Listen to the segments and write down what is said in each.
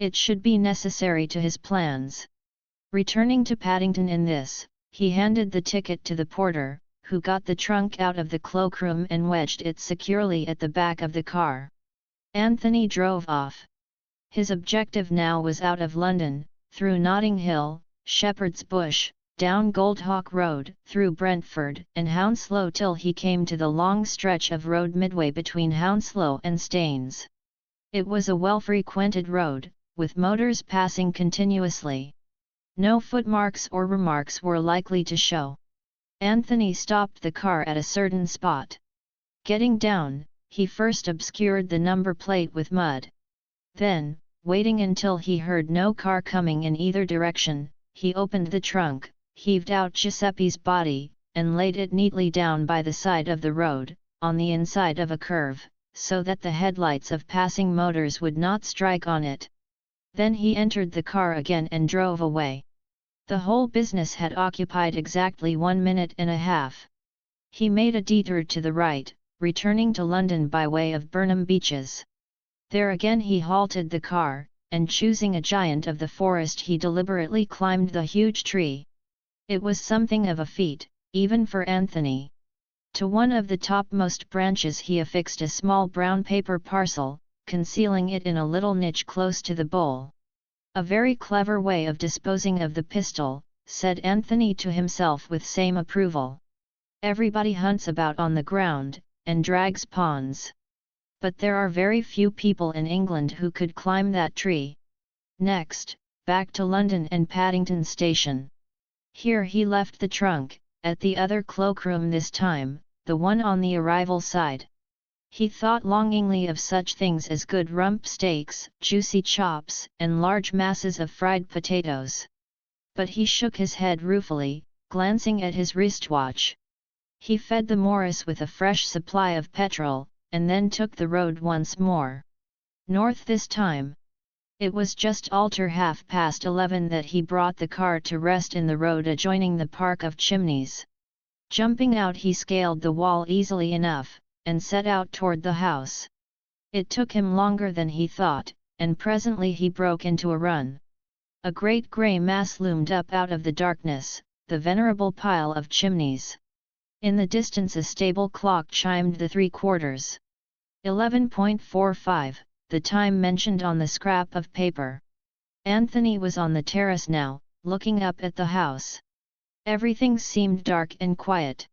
It should be necessary to his plans. Returning to Paddington in this, he handed the ticket to the porter, who got the trunk out of the cloakroom and wedged it securely at the back of the car. Anthony drove off. His objective now was out of London, through Notting Hill, Shepherd's Bush, down Goldhawk Road, through Brentford and Hounslow till he came to the long stretch of road midway between Hounslow and Staines. It was a well-frequented road, with motors passing continuously. No footmarks or remarks were likely to show. Anthony stopped the car at a certain spot. Getting down, he first obscured the number plate with mud. Then, waiting until he heard no car coming in either direction, he opened the trunk, heaved out Giuseppe's body, and laid it neatly down by the side of the road, on the inside of a curve, so that the headlights of passing motors would not strike on it. Then he entered the car again and drove away. The whole business had occupied exactly 1 minute and a half. He made a detour to the right, returning to London by way of Burnham Beeches. There again he halted the car, and choosing a giant of the forest he deliberately climbed the huge tree. It was something of a feat, even for Anthony. To one of the topmost branches he affixed a small brown paper parcel, concealing it in a little niche close to the bowl. "A very clever way of disposing of the pistol," said Anthony to himself with same approval. "Everybody hunts about on the ground, and drags pawns. But there are very few people in England who could climb that tree." Next, back to London and Paddington Station. Here he left the trunk, at the other cloakroom this time, the one on the arrival side. He thought longingly of such things as good rump steaks, juicy chops, and large masses of fried potatoes. But he shook his head ruefully, glancing at his wristwatch. He fed the Morris with a fresh supply of petrol, and then took the road once more. North this time. It was just alter 11:30 that he brought the car to rest in the road adjoining the Park of Chimneys. Jumping out he scaled the wall easily enough, and set out toward the house. It took him longer than he thought, and presently he broke into a run. A great grey mass loomed up out of the darkness, the venerable pile of chimneys. In the distance a stable clock chimed the 3/4. 11:45, the time mentioned on the scrap of paper. Anthony was on the terrace now, looking up at the house. Everything seemed dark and quiet.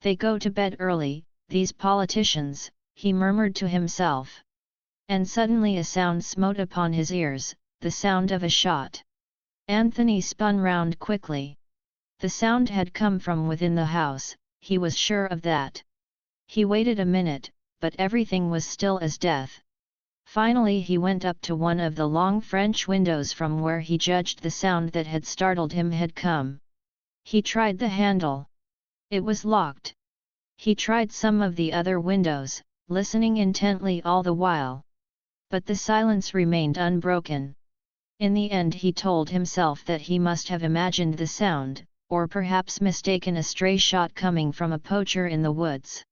"They go to bed early, these politicians," he murmured to himself. And suddenly a sound smote upon his ears, the sound of a shot. Anthony spun round quickly. The sound had come from within the house, he was sure of that. He waited a minute, but everything was still as death. Finally he went up to one of the long French windows from where he judged the sound that had startled him had come. He tried the handle. It was locked. He tried some of the other windows, listening intently all the while. But the silence remained unbroken. In the end he told himself that he must have imagined the sound, or perhaps mistaken a stray shot coming from a poacher in the woods.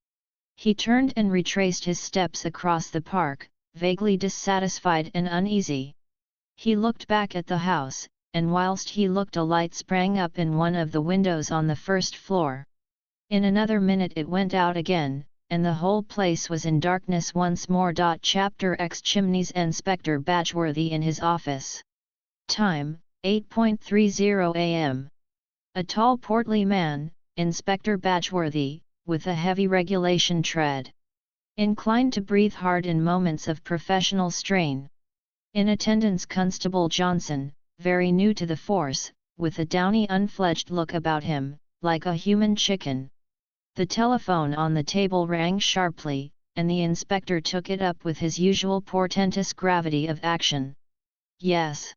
He turned and retraced his steps across the park, vaguely dissatisfied and uneasy. He looked back at the house, and whilst he looked a light sprang up in one of the windows on the first floor. In another minute it went out again, and the whole place was in darkness once more. Chapter X Chimneys. Inspector Batchworthy in his office. Time, 8:30 a.m. A tall portly man, Inspector Batchworthy, with a heavy regulation tread. Inclined to breathe hard in moments of professional strain. In attendance Constable Johnson, very new to the force, with a downy unfledged look about him, like a human chicken. The telephone on the table rang sharply, and the inspector took it up with his usual portentous gravity of action. "Yes.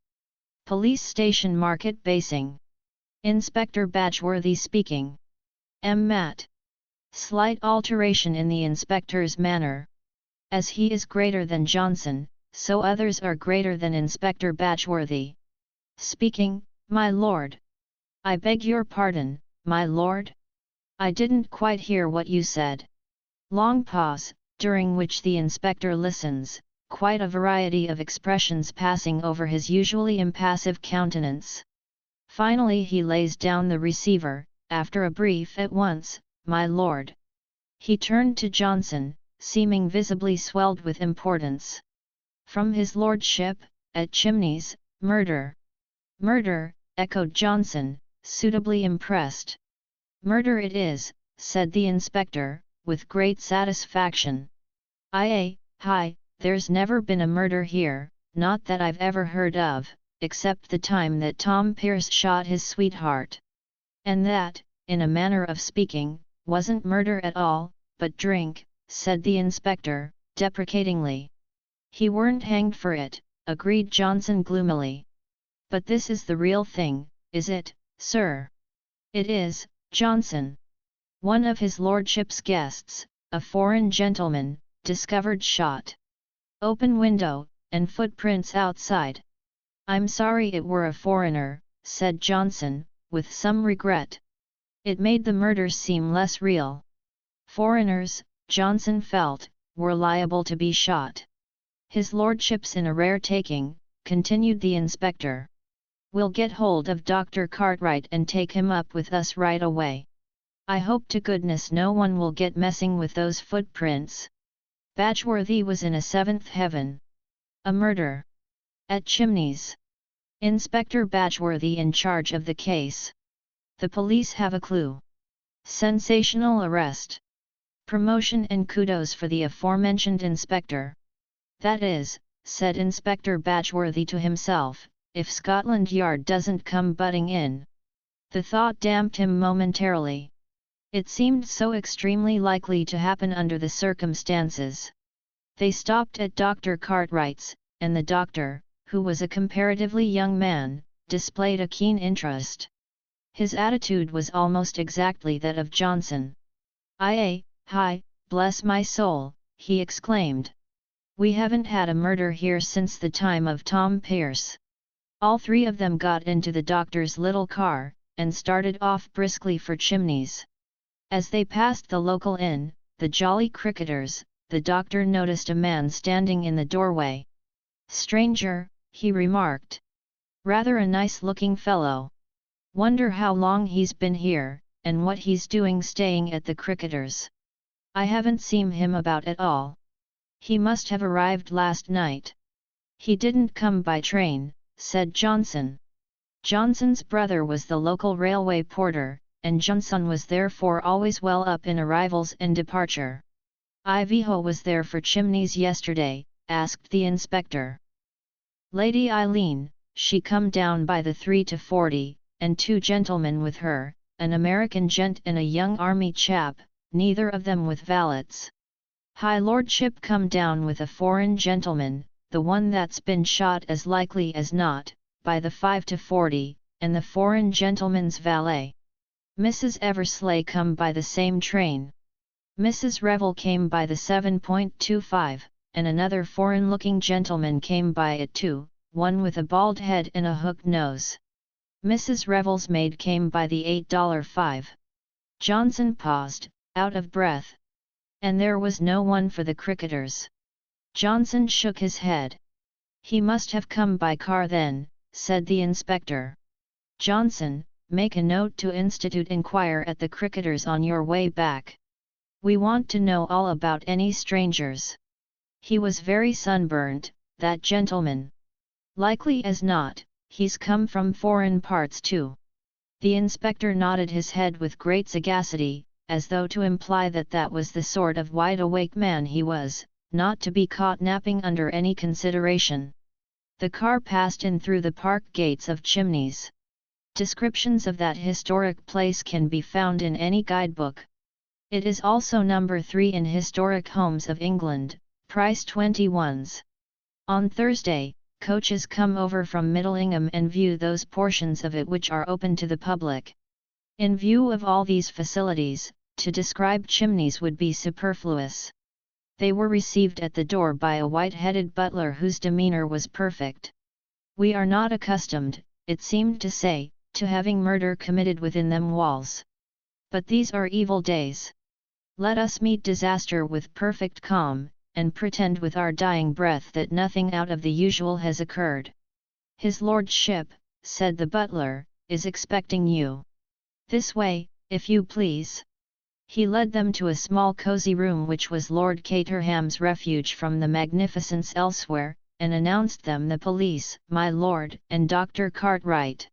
Police Station Market Basing. Inspector Batchworthy speaking. Matt." Slight alteration in the inspector's manner. As he is greater than Johnson, so others are greater than Inspector Batchworthy. "Speaking, my lord." "I beg your pardon, my lord? I didn't quite hear what you said." Long pause, during which the inspector listens, quite a variety of expressions passing over his usually impassive countenance. Finally he lays down the receiver, after a brief "At once, my lord." He turned to Johnson, seeming visibly swelled with importance. "From his lordship, at Chimneys, murder." "Murder," echoed Johnson, suitably impressed. "Murder it is," said the inspector, with great satisfaction. "Hi, there's never been a murder here, not that I've ever heard of, except the time that Tom Pearce shot his sweetheart. And that, in a manner of speaking, wasn't murder at all, but drink," said the inspector, deprecatingly. "He weren't hanged for it," agreed Johnson gloomily. "But this is the real thing, is it, sir?" "It is, Johnson. One of his lordship's guests, a foreign gentleman, discovered shot. Open window, and footprints outside." "I'm sorry it were a foreigner," said Johnson, with some regret. It made the murder seem less real. Foreigners, Johnson felt, were liable to be shot. "His lordship's in a rare taking," continued the inspector. "We'll get hold of Dr. Cartwright and take him up with us right away. I hope to goodness no one will get messing with those footprints." Batchworthy was in a seventh heaven. A murder at Chimneys. Inspector Batchworthy in charge of the case. The police have a clue. Sensational arrest. Promotion and kudos for the aforementioned inspector. "That is," said Inspector Batchworthy to himself, "if Scotland Yard doesn't come butting in." The thought damped him momentarily. It seemed so extremely likely to happen under the circumstances. They stopped at Dr. Cartwright's, and the doctor, who was a comparatively young man, displayed a keen interest. His attitude was almost exactly that of Johnson. Hi, bless my soul," he exclaimed. "We haven't had a murder here since the time of Tom Pearce." All three of them got into the doctor's little car, and started off briskly for Chimneys. As they passed the local inn, the Jolly Cricketers, the doctor noticed a man standing in the doorway. "Stranger," he remarked. "Rather a nice-looking fellow. Wonder how long he's been here, and what he's doing staying at the Cricketers. I haven't seen him about at all. He must have arrived last night." "He didn't come by train," said Johnson. Johnson's brother was the local railway porter, and Johnson was therefore always well up in arrivals and departure. "Ivanhoe was there for Chimneys yesterday?" asked the inspector. "Lady Eileen, she come down by the 3:40, and two gentlemen with her, an American gent and a young army chap, neither of them with valets. High Lordship come down with a foreign gentleman, the one that's been shot as likely as not, by the 5:40, and the foreign gentleman's valet. Mrs. Eversley come by the same train. Mrs. Revel came by the 7:25, and another foreign-looking gentleman came by at 2, one with a bald head and a hooked nose. Mrs. Revel's maid came by the 8:05. Johnson paused, out of breath. "And there was no one for the Cricketers?" Johnson shook his head. "He must have come by car then," said the inspector. "Johnson, make a note to institute inquire at the Cricketers on your way back. We want to know all about any strangers. He was very sunburnt, that gentleman. Likely as not, he's come from foreign parts too." The inspector nodded his head with great sagacity, as though to imply that that was the sort of wide-awake man he was, not to be caught napping under any consideration. The car passed in through the park gates of Chimneys. Descriptions of that historic place can be found in any guidebook. It is also number 3 in Historic Homes of England, price 21s. On Thursday, coaches come over from Middlingham and view those portions of it which are open to the public. In view of all these facilities, to describe Chimneys would be superfluous. They were received at the door by a white-headed butler whose demeanour was perfect. "We are not accustomed," it seemed to say, "to having murder committed within them walls. But these are evil days. Let us meet disaster with perfect calm, and pretend with our dying breath that nothing out of the usual has occurred. His lordship, said the butler, is expecting you. This way, if you please. He led them to a small cozy room which was Lord Caterham's refuge from the magnificence elsewhere, and announced them the police, my lord, and Dr. Cartwright.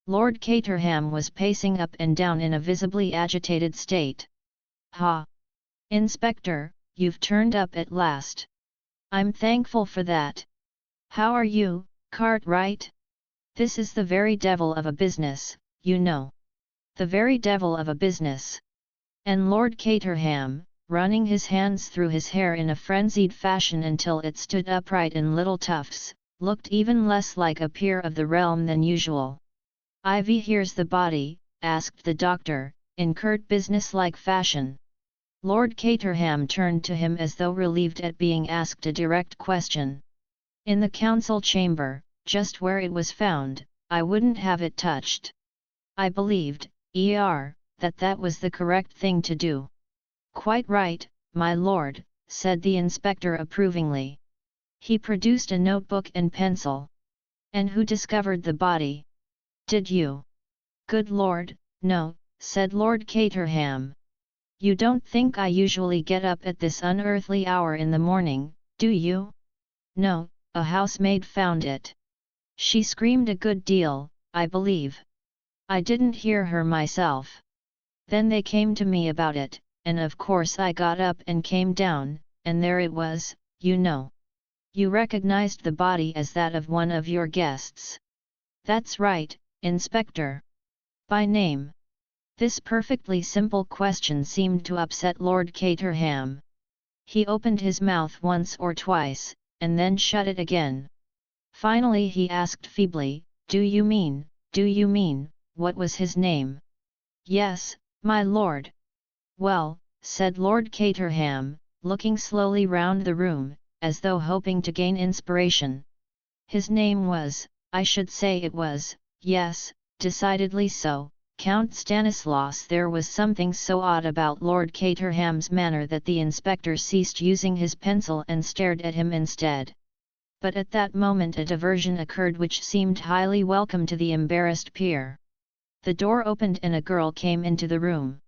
Lord Caterham was pacing up and down in a visibly agitated state. Ha! Inspector, you've turned up at last. I'm thankful for that. How are you, Cartwright? This is the very devil of a business, you know. The very devil of a business. And Lord Caterham, running his hands through his hair in a frenzied fashion until it stood upright in little tufts, looked even less like a peer of the realm than usual. Ivy, here's the body, asked the doctor, in curt business-like fashion. Lord Caterham turned to him as though relieved at being asked a direct question. In the council chamber, just where it was found, I wouldn't have it touched. I believed, that was the correct thing to do. Quite right, my lord, said the inspector approvingly. He produced a notebook and pencil. And who discovered the body? Did you? Good lord, no, said Lord Caterham. You don't think I usually get up at this unearthly hour in the morning, do you? No, a housemaid found it. She screamed a good deal, I believe. I didn't hear her myself. Then they came to me about it, and of course I got up and came down, and there it was, you know. You recognized the body as that of one of your guests. That's right, Inspector. By name. This perfectly simple question seemed to upset Lord Caterham. He opened his mouth once or twice, and then shut it again. Finally he asked feebly, Do you mean, what was his name? Yes, my lord. Well, said Lord Caterham, looking slowly round the room, as though hoping to gain inspiration. His name was, I should say it was, yes, decidedly so, Count Stanislaus. There was something so odd about Lord Caterham's manner that the inspector ceased using his pencil and stared at him instead. But at that moment a diversion occurred which seemed highly welcome to the embarrassed peer. The door opened and a girl came into the room.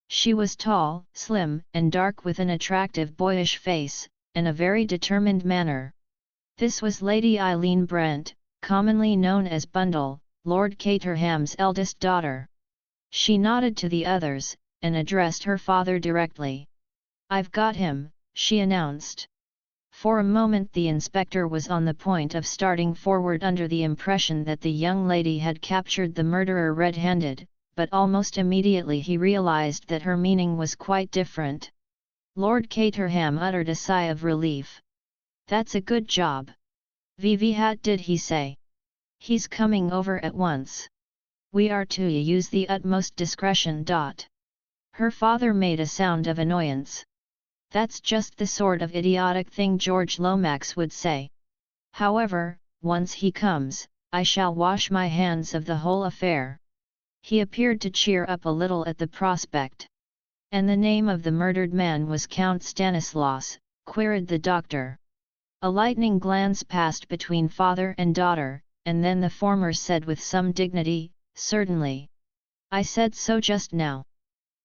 She was tall, slim, and dark with an attractive boyish face, and a very determined manner. This was Lady Eileen Brent, commonly known as Bundle, Lord Caterham's eldest daughter. She nodded to the others, and addressed her father directly. I've got him, she announced. For a moment the inspector was on the point of starting forward under the impression that the young lady had captured the murderer red-handed, but almost immediately he realized that her meaning was quite different. Lord Caterham uttered a sigh of relief. That's a good job. Vivihat, did he say? He's coming over at once. We are to use the utmost discretion. Her father made a sound of annoyance. That's just the sort of idiotic thing George Lomax would say. However, once he comes, I shall wash my hands of the whole affair. He appeared to cheer up a little at the prospect. And the name of the murdered man was Count Stanislaus, queried the doctor. A lightning glance passed between father and daughter, and then the former said with some dignity, Certainly. I said so just now.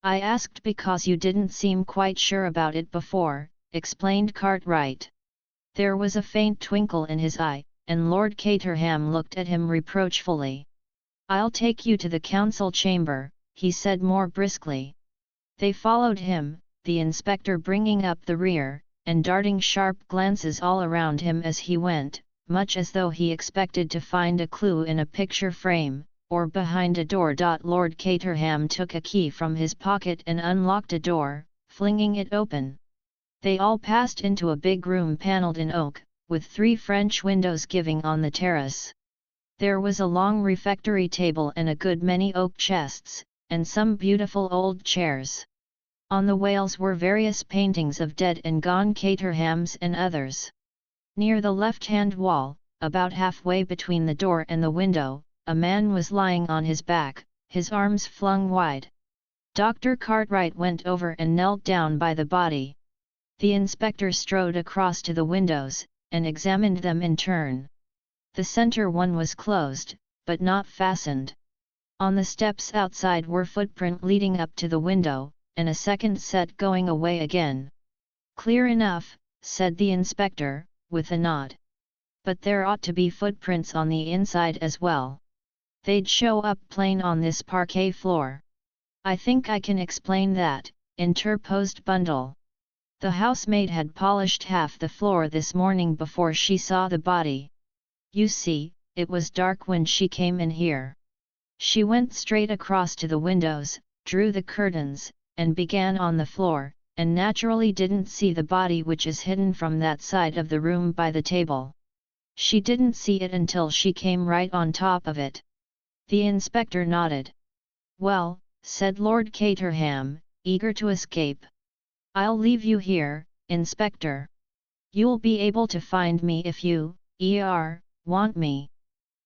I asked because you didn't seem quite sure about it before, explained Cartwright. There was a faint twinkle in his eye, and Lord Caterham looked at him reproachfully. I'll take you to the council chamber, he said more briskly. They followed him, the inspector bringing up the rear, and darting sharp glances all around him as he went, much as though he expected to find a clue in a picture frame, or behind a door. Lord Caterham took a key from his pocket and unlocked a door, flinging it open. They all passed into a big room panelled in oak, with 3 French windows giving on the terrace. There was a long refectory table and a good many oak chests, and some beautiful old chairs. On the walls were various paintings of dead and gone Caterhams and others. Near the left-hand wall, about halfway between the door and the window, a man was lying on his back, his arms flung wide. Dr. Cartwright went over and knelt down by the body. The inspector strode across to the windows, and examined them in turn. The center one was closed, but not fastened. On the steps outside were footprints leading up to the window, and a second set going away again. "Clear enough," said the inspector, with a nod. "But there ought to be footprints on the inside as well. They'd show up plain on this parquet floor." "I think I can explain that," interposed Bundle. "The housemaid had polished half the floor this morning before she saw the body. You see, it was dark when she came in here. She went straight across to the windows, drew the curtains, and began on the floor, and naturally didn't see the body, which is hidden from that side of the room by the table. She didn't see it until she came right on top of it." The inspector nodded. "Well," said Lord Caterham, eager to escape, "I'll leave you here, Inspector. You'll be able to find me if you, want me.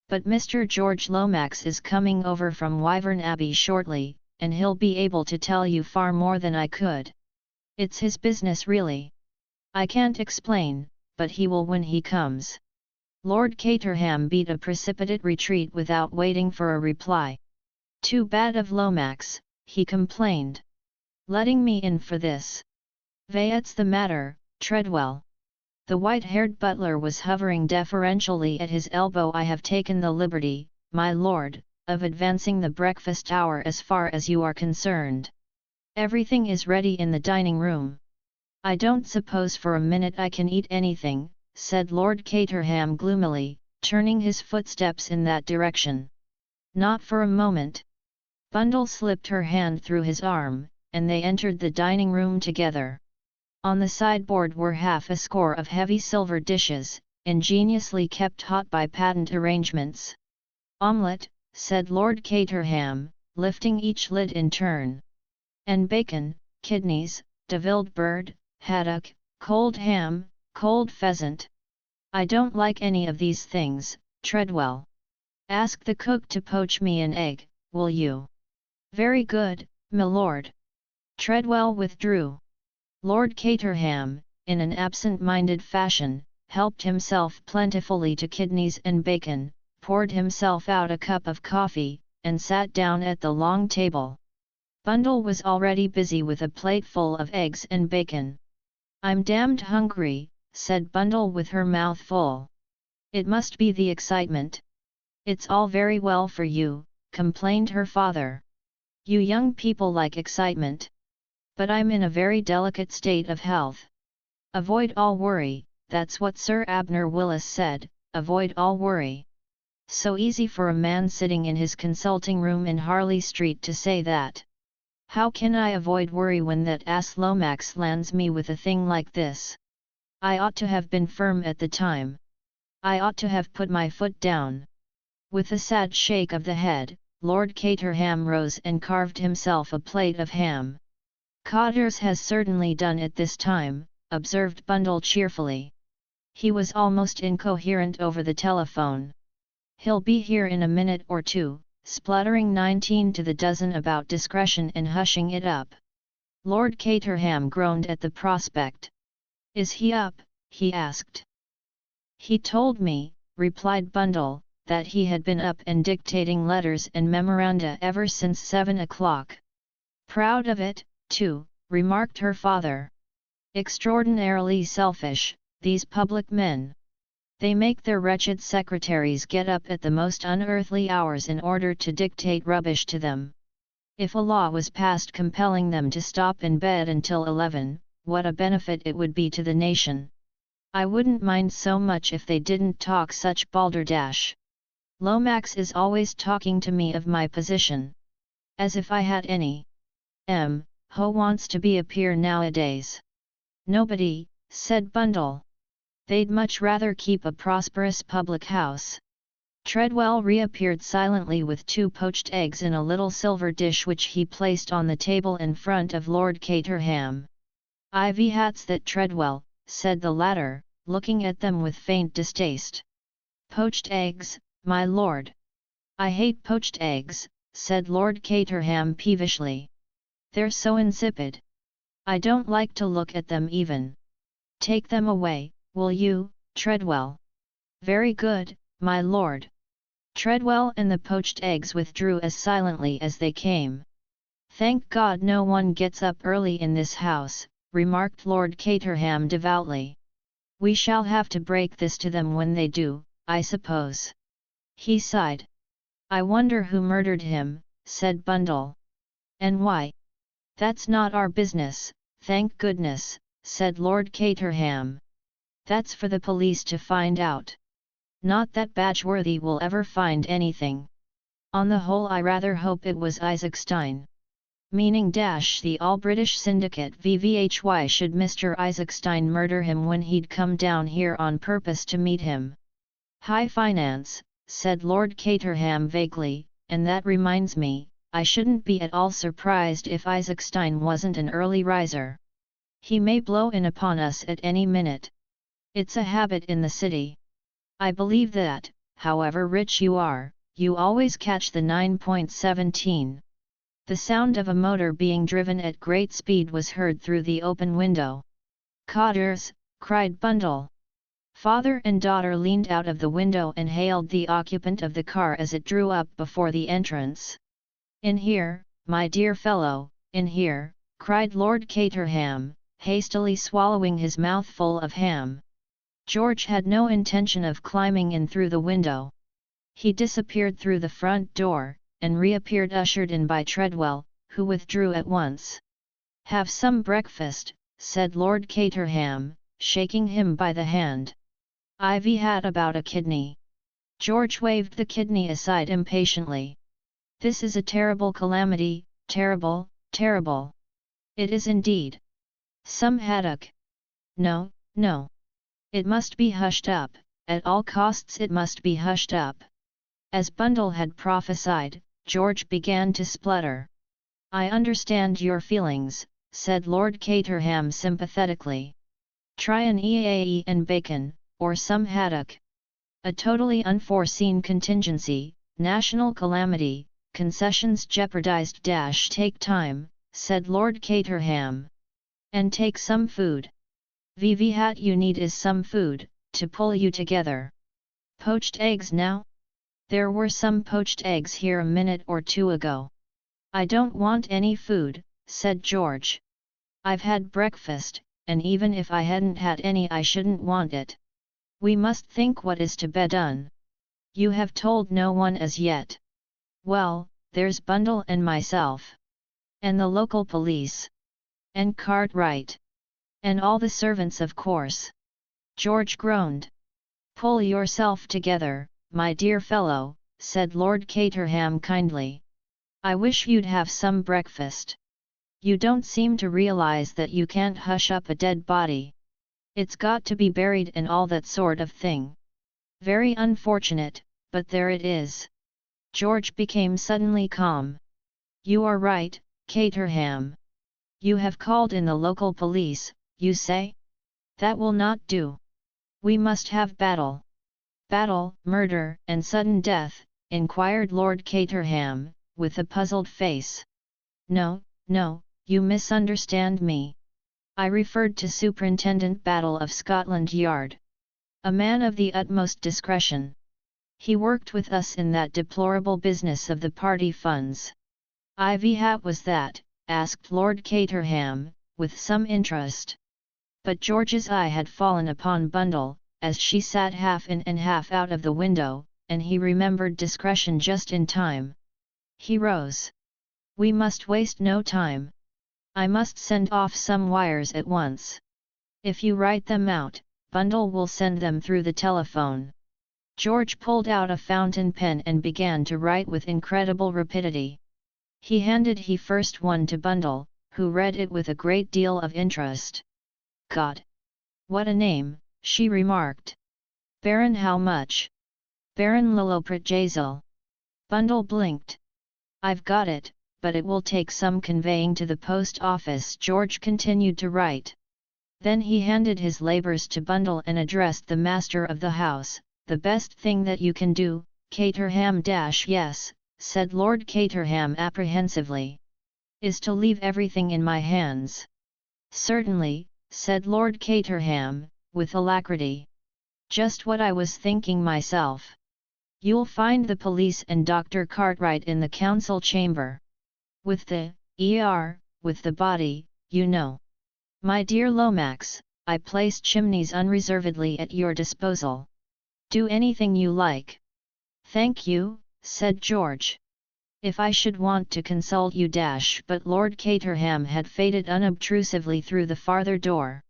But Mr. George Lomax is coming over from Wyvern Abbey shortly, and he'll be able to tell you far more than I could. It's his business really. I can't explain, but he will when he comes." Lord Caterham beat a precipitate retreat without waiting for a reply. "Too bad of Lomax," he complained. "Letting me in for this. What's the matter, Treadwell?" The white-haired butler was hovering deferentially at his elbow. "I have taken the liberty, my lord, of advancing the breakfast hour as far as you are concerned. Everything is ready in the dining room." "I don't suppose for a minute I can eat anything," said Lord Caterham gloomily, turning his footsteps in that direction. "Not for a moment." Bundle slipped her hand through his arm, and they entered the dining room together. On the sideboard were half a score of heavy silver dishes, ingeniously kept hot by patent arrangements. "Omelette," said Lord Caterham, lifting each lid in turn. "And bacon, kidneys, devilled bird, haddock, cold ham, cold pheasant. I don't like any of these things, Treadwell. Ask the cook to poach me an egg, will you?" "Very good, my lord." Treadwell withdrew. Lord Caterham, in an absent-minded fashion, helped himself plentifully to kidneys and bacon, poured himself out a cup of coffee, and sat down at the long table. Bundle was already busy with a plate full of eggs and bacon. "I'm damned hungry," said Bundle with her mouth full. "It must be the excitement." "It's all very well for you," complained her father. "You young people like excitement. But I'm in a very delicate state of health. Avoid all worry, that's what Sir Abner Willis said, avoid all worry. So easy for a man sitting in his consulting room in Harley Street to say that. How can I avoid worry when that ass Lomax lands me with a thing like this? I ought to have been firm at the time. I ought to have put my foot down." With a sad shake of the head, Lord Caterham rose and carved himself a plate of ham. "Cotters has certainly done it this time," observed Bundle cheerfully. He was almost incoherent over the telephone. "He'll be here in a minute or two," spluttering 19 to the dozen about discretion and hushing it up. Lord Caterham groaned at the prospect. "Is he up?" he asked. "He told me," replied Bundle, "that he had been up and dictating letters and memoranda ever since 7 o'clock. "Proud of it, too," remarked her father. "Extraordinarily selfish, these public men. They make their wretched secretaries get up at the most unearthly hours in order to dictate rubbish to them. If a law was passed compelling them to stop in bed until 11, what a benefit it would be to the nation. I wouldn't mind so much if they didn't talk such balderdash. Lomax is always talking to me of my position. As if I had any. Who wants to be a peer nowadays?" "Nobody," said Bundle. "They'd much rather keep a prosperous public house." Treadwell reappeared silently with 2 poached eggs in a little silver dish which he placed on the table in front of Lord Caterham. "Ivy hats that, Treadwell," said the latter, looking at them with faint distaste. "Poached eggs, my lord." "I hate poached eggs," said Lord Caterham peevishly. "They're so insipid. I don't like to look at them even." Take them away, will you, Treadwell? Very good, my lord. Treadwell and the poached eggs withdrew as silently as they came. Thank God no one gets up early in this house, remarked Lord Caterham devoutly. We shall have to break this to them when they do, I suppose. He sighed. I wonder who murdered him, said Bundle. And why? That's not our business, thank goodness, said Lord Caterham. That's for the police to find out. Not that Badgeworthy will ever find anything. On the whole I rather hope it was Isaac Stein. Meaning the all-British syndicate VVHY should Mr. Isaac Stein murder him when he'd come down here on purpose to meet him. High finance, said Lord Caterham vaguely, and that reminds me, I shouldn't be at all surprised if Isaac Stein wasn't an early riser. He may blow in upon us at any minute. It's a habit in the city. I believe that, however rich you are, you always catch the 9.17. The sound of a motor being driven at great speed was heard through the open window. Cottars, cried Bundle. Father and daughter leaned out of the window and hailed the occupant of the car as it drew up before the entrance. In here, my dear fellow, in here, cried Lord Caterham, hastily swallowing his mouthful of ham. George had no intention of climbing in through the window. He disappeared through the front door, and reappeared ushered in by Treadwell, who withdrew at once. Have some breakfast, said Lord Caterham, shaking him by the hand. I've had about a kidney. George waved the kidney aside impatiently. This is a terrible calamity, terrible, terrible. It is indeed. Some haddock. No, no. It must be hushed up, at all costs it must be hushed up. As Bundle had prophesied, George began to splutter. I understand your feelings, said Lord Caterham sympathetically. Try an EAE and bacon, or some haddock. A totally unforeseen contingency, national calamity, concessions jeopardized. Take time, said Lord Caterham. And take some food. VV you need is some food, to pull you together. Poached eggs now? There were some poached eggs here a minute or two ago. I don't want any food, said George. I've had breakfast, and even if I hadn't had any I shouldn't want it. We must think what is to be done. You have told no one as yet. Well, there's Bundle and myself. And the local police. And Cartwright. And all the servants of course. George groaned. Pull yourself together, my dear fellow, said Lord Caterham kindly. I wish you'd have some breakfast. You don't seem to realize that you can't hush up a dead body. It's got to be buried and all that sort of thing. Very unfortunate, but there it is. George became suddenly calm. You are right, Caterham. You have called in the local police, you say? That will not do. We must have battle. Battle, murder, and sudden death, inquired Lord Caterham, with a puzzled face. No, no, you misunderstand me. I referred to Superintendent Battle of Scotland Yard. A man of the utmost discretion. He worked with us in that deplorable business of the party funds. What was that? Asked Lord Caterham, with some interest. But George's eye had fallen upon Bundle, as she sat half in and half out of the window, and he remembered discretion just in time. He rose. We must waste no time. I must send off some wires at once. If you write them out, Bundle will send them through the telephone. George pulled out a fountain pen and began to write with incredible rapidity. He handed first one to Bundle, who read it with a great deal of interest. God! What a name, she remarked. Baron how much? Baron Liloprat. Bundle blinked. I've got it, but it will take some conveying to the post office. George continued to write. Then he handed his labours to Bundle and addressed the master of the house. The best thing that you can do, Caterham. Yes, said Lord Caterham apprehensively. Is to leave everything in my hands. Certainly, said Lord Caterham, with alacrity. "Just what I was thinking myself. You'll find the police and Dr. Cartwright in the council chamber. With the with the body, you know. My dear Lomax, I place Chimneys unreservedly at your disposal. Do anything you like." "Thank you," said George. "If I should want to consult you but Lord Caterham had faded unobtrusively through the farther door.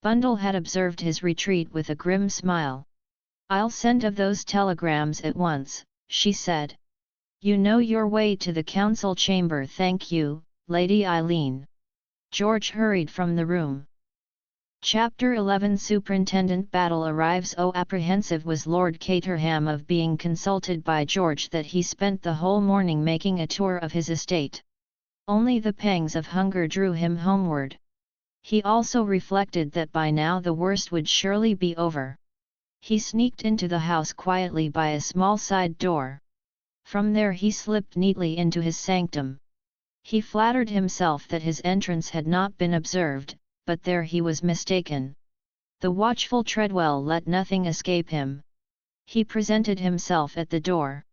Bundle had observed his retreat with a grim smile. "I'll send of those telegrams at once," she said. "You know your way to the council chamber." "Thank you, Lady Eileen." George hurried from the room. Chapter 11 Superintendent Battle arrives. Apprehensive was Lord Caterham of being consulted by George that he spent the whole morning making a tour of his estate. Only the pangs of hunger drew him homeward. He also reflected that by now the worst would surely be over. He sneaked into the house quietly by a small side door. From there he slipped neatly into his sanctum. He flattered himself that his entrance had not been observed, but there he was mistaken. The watchful Treadwell let nothing escape him. He presented himself at the door.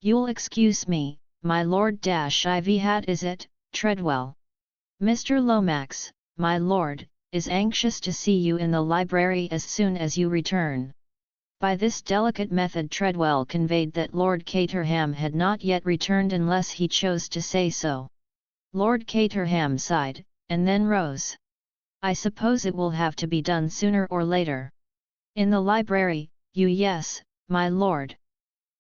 "You'll excuse me, my lord Ivy Hat, is it, Treadwell? Mr. Lomax, my lord, is anxious to see you in the library as soon as you return." By this delicate method Treadwell conveyed that Lord Caterham had not yet returned unless he chose to say so. Lord Caterham sighed, and then rose. "I suppose it will have to be done sooner or later. In the library, yes, my lord."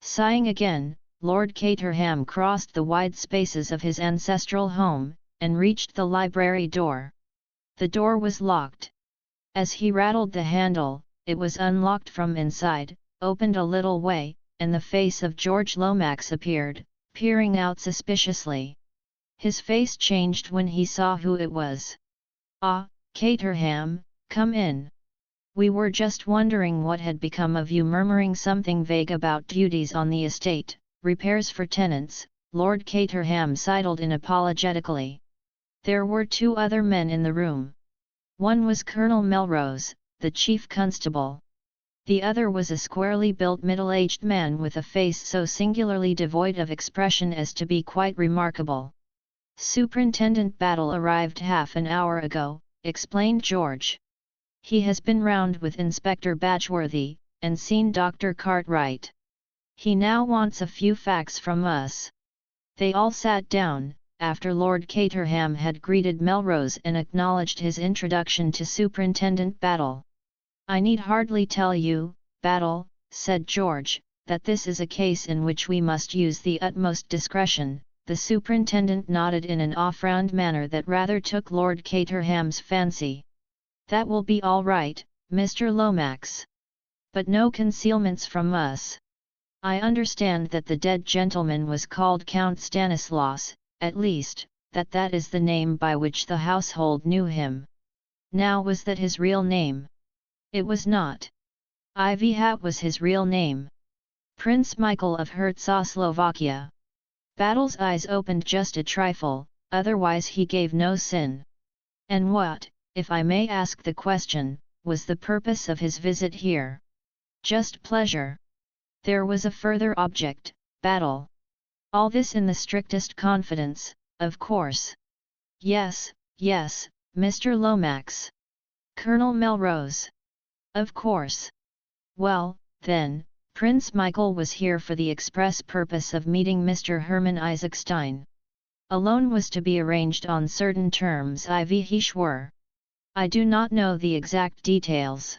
Sighing again, Lord Caterham crossed the wide spaces of his ancestral home, and reached the library door. The door was locked. As he rattled the handle, it was unlocked from inside, opened a little way, and the face of George Lomax appeared, peering out suspiciously. His face changed when he saw who it was. "Ah, Caterham, come in. We were just wondering what had become of you." Murmuring something vague about duties on the estate, repairs for tenants, Lord Caterham sidled in apologetically. There were two other men in the room. One was Colonel Melrose, the chief constable. The other was a squarely built middle-aged man with a face so singularly devoid of expression as to be quite remarkable. "Superintendent Battle arrived half an hour ago," explained George. "He has been round with Inspector Badgeworthy, and seen Dr. Cartwright. He now wants a few facts from us." They all sat down, after Lord Caterham had greeted Melrose and acknowledged his introduction to Superintendent Battle. "I need hardly tell you, Battle," said George, "that this is a case in which we must use the utmost discretion." The superintendent nodded in an off-round manner that rather took Lord Caterham's fancy. "That will be all right, Mr. Lomax. But no concealments from us. I understand that the dead gentleman was called Count Stanislaus, at least, that is the name by which the household knew him. Now, was that his real name?" "It was not. Ivy Hat was his real name. Prince Michael of Herzegovina." Battle's eyes opened just a trifle, otherwise he gave no sin. "And what, if I may ask the question, was the purpose of his visit here?" "Just pleasure. There was a further object, Battle. All this in the strictest confidence, of course." Yes, Mr. Lomax." "Colonel Melrose." "Of course. Well, then, Prince Michael was here for the express purpose of meeting Mr. Hermann Isaacstein. A loan was to be arranged on certain terms. He swore. I do not know the exact details.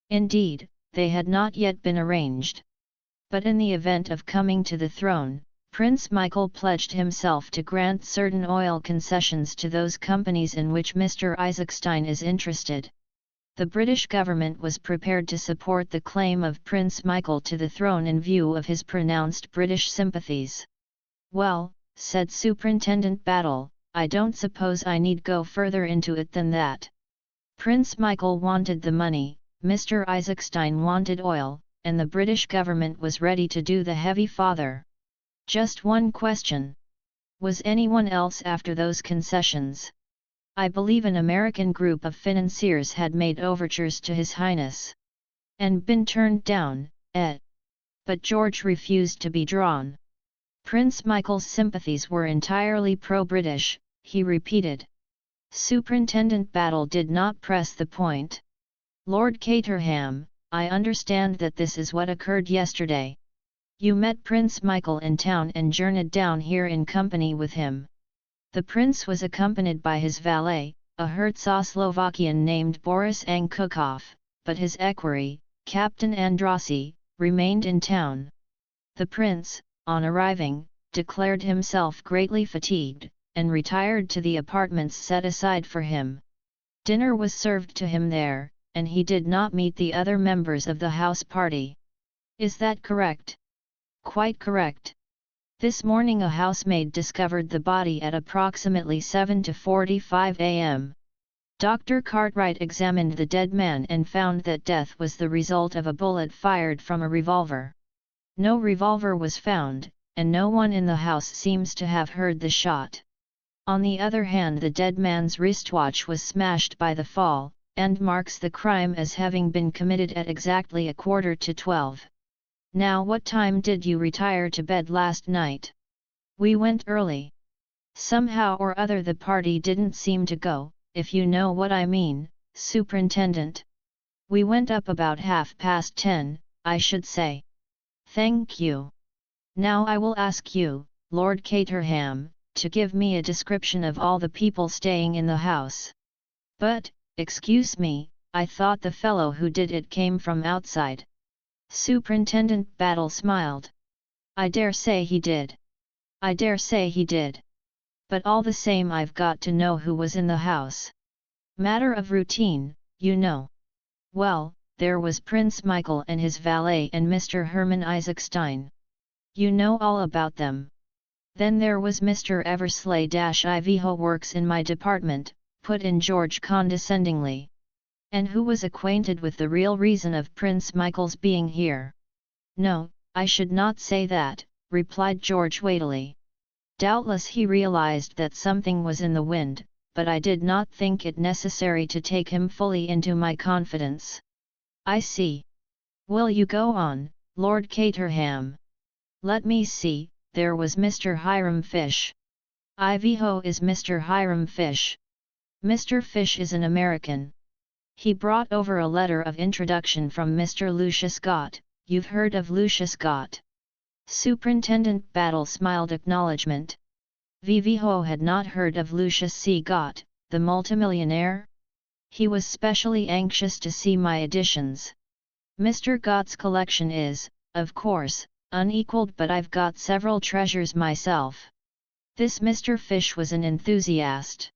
Indeed, they had not yet been arranged. But in the event of coming to the throne, Prince Michael pledged himself to grant certain oil concessions to those companies in which Mr. Isaacstein is interested. The British government was prepared to support the claim of Prince Michael to the throne in view of his pronounced British sympathies. "Well," said Superintendent Battle, "I don't suppose I need go further into it than that. Prince Michael wanted the money, Mr. Isaacstein wanted oil, and the British government was ready to do the heavy father. Just one question. Was anyone else after those concessions?" I believe an American group of financiers had made overtures to His Highness. And been turned down, But George refused to be drawn. Prince Michael's sympathies were entirely pro-British, he repeated. Superintendent Battle did not press the point. Lord Caterham, I understand that this is what occurred yesterday. You met Prince Michael in town and journeyed down here in company with him. The prince was accompanied by his valet, a Herzegovslovakian named Boris Ankukov, but his equerry, Captain Andrassy, remained in town. The prince, on arriving, declared himself greatly fatigued, and retired to the apartments set aside for him. Dinner was served to him there, and he did not meet the other members of the house party. Is that correct? Quite correct. This morning a housemaid discovered the body at approximately 7:45 a.m. Dr. Cartwright examined the dead man and found that death was the result of a bullet fired from a revolver. No revolver was found, and no one in the house seems to have heard the shot. On the other hand, the dead man's wristwatch was smashed by the fall, and marks the crime as having been committed at exactly 11:45. Now, what time did you retire to bed last night? We went early. Somehow or other the party didn't seem to go, if you know what I mean, Superintendent. We went up about 10:30, I should say. Thank you. Now I will ask you, Lord Caterham, to give me a description of all the people staying in the house. But, excuse me, I thought the fellow who did it came from outside. Superintendent Battle smiled. I dare say he did. I dare say he did. But all the same I've got to know who was in the house. Matter of routine, you know. Well, there was Prince Michael and his valet and Mr. Herman Isaacstein. You know all about them. Then there was Mr. Eversley-Ivanhoe works in my department, put in George condescendingly. And who was acquainted with the real reason of Prince Michael's being here? No, I should not say that, replied George weightily. Doubtless he realized that something was in the wind, but I did not think it necessary to take him fully into my confidence. I see. Will you go on, Lord Caterham? Let me see, there was Mr. Hiram Fish. Ivanhoe is Mr. Hiram Fish. Mr. Fish is an American. He brought over a letter of introduction from Mr. Lucius Scott. You've heard of Lucius Scott? Superintendent Battle smiled acknowledgement. Ivanhoe had not heard of Lucius C. Gott, the multimillionaire. He was specially anxious to see my editions. Mr. Gott's collection is, of course, unequaled, but I've got several treasures myself. This Mr. Fish was an enthusiast.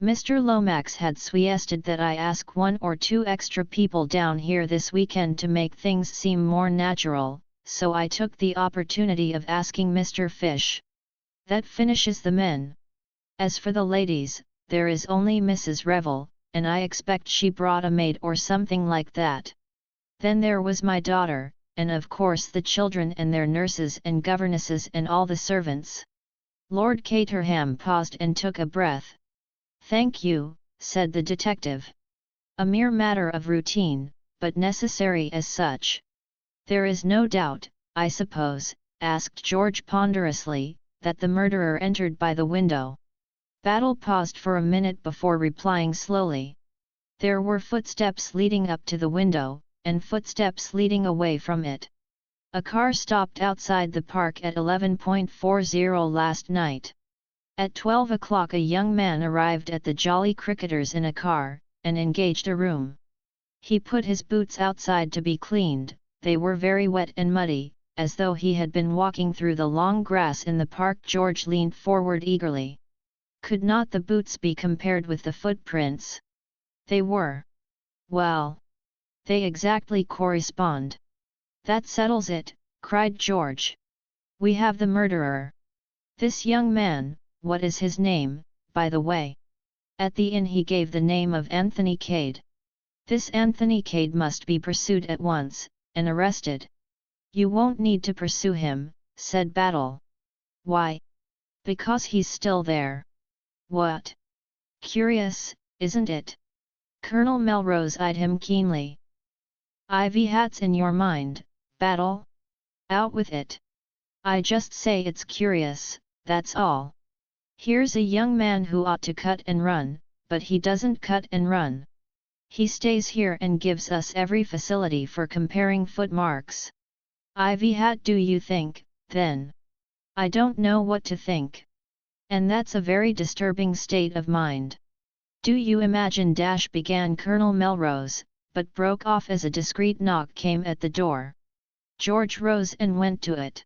Mr. Lomax had suggested that I ask 1 or 2 extra people down here this weekend to make things seem more natural, so I took the opportunity of asking Mr. Fish. That finishes the men. As for the ladies, there is only Mrs. Revel, and I expect she brought a maid or something like that. Then there was my daughter, and of course the children and their nurses and governesses and all the servants. Lord Caterham paused and took a breath. Thank you, said the detective. A mere matter of routine, but necessary as such. There is no doubt, I suppose, asked George ponderously, that the murderer entered by the window. Battle paused for a minute before replying slowly. There were footsteps leading up to the window, and footsteps leading away from it. A car stopped outside the park at 11:40 last night. At 12 o'clock a young man arrived at the Jolly Cricketers in a car, and engaged a room. He put his boots outside to be cleaned. They were very wet and muddy, as though he had been walking through the long grass in the park. George leaned forward eagerly. Could not the boots be compared with the footprints? They were. Well, they exactly correspond. That settles it, cried George. We have the murderer. This young man, what is his name, by the way? At the inn he gave the name of Anthony Cade. This Anthony Cade must be pursued at once, and arrested. You won't need to pursue him, said Battle. Why? Because he's still there. What? Curious, isn't it? Colonel Melrose eyed him keenly. Ivy hat's in your mind, Battle? Out with it. I just say it's curious, that's all. Here's a young man who ought to cut and run, but he doesn't cut and run. He stays here and gives us every facility for comparing footmarks. Ivy hat, do you think, then? I don't know what to think. And that's a very disturbing state of mind. Do you imagine began Colonel Melrose, but broke off as a discreet knock came at the door. George rose and went to it.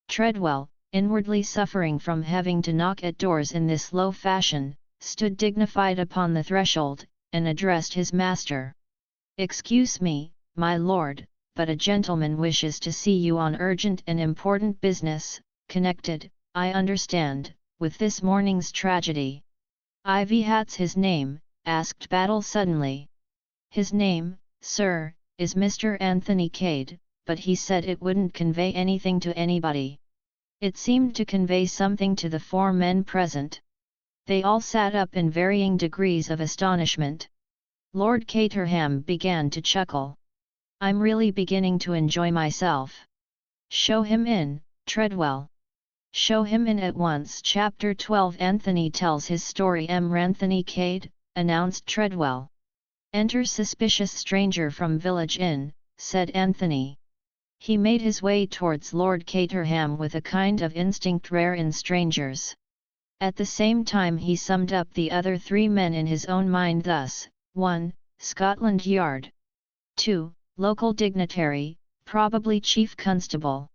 Treadwell, inwardly suffering from having to knock at doors in this low fashion, stood dignified upon the threshold, and addressed his master. "Excuse me, my lord, but a gentleman wishes to see you on urgent and important business, connected, I understand, with this morning's tragedy." "Ivy hat's his name?" asked Battle suddenly. "His name, sir, is Mr. Anthony Cade, but he said it wouldn't convey anything to anybody." It seemed to convey something to the four men present. They all sat up in varying degrees of astonishment. Lord Caterham began to chuckle. "I'm really beginning to enjoy myself. Show him in, Treadwell. Show him in at once." Chapter 12 Anthony tells his story. Anthony Cade, announced Treadwell. "Enter suspicious stranger from village inn," said Anthony. He made his way towards Lord Caterham with a kind of instinct rare in strangers. At the same time he summed up the other three men in his own mind thus: 1. Scotland Yard. 2. Local dignitary, probably chief constable.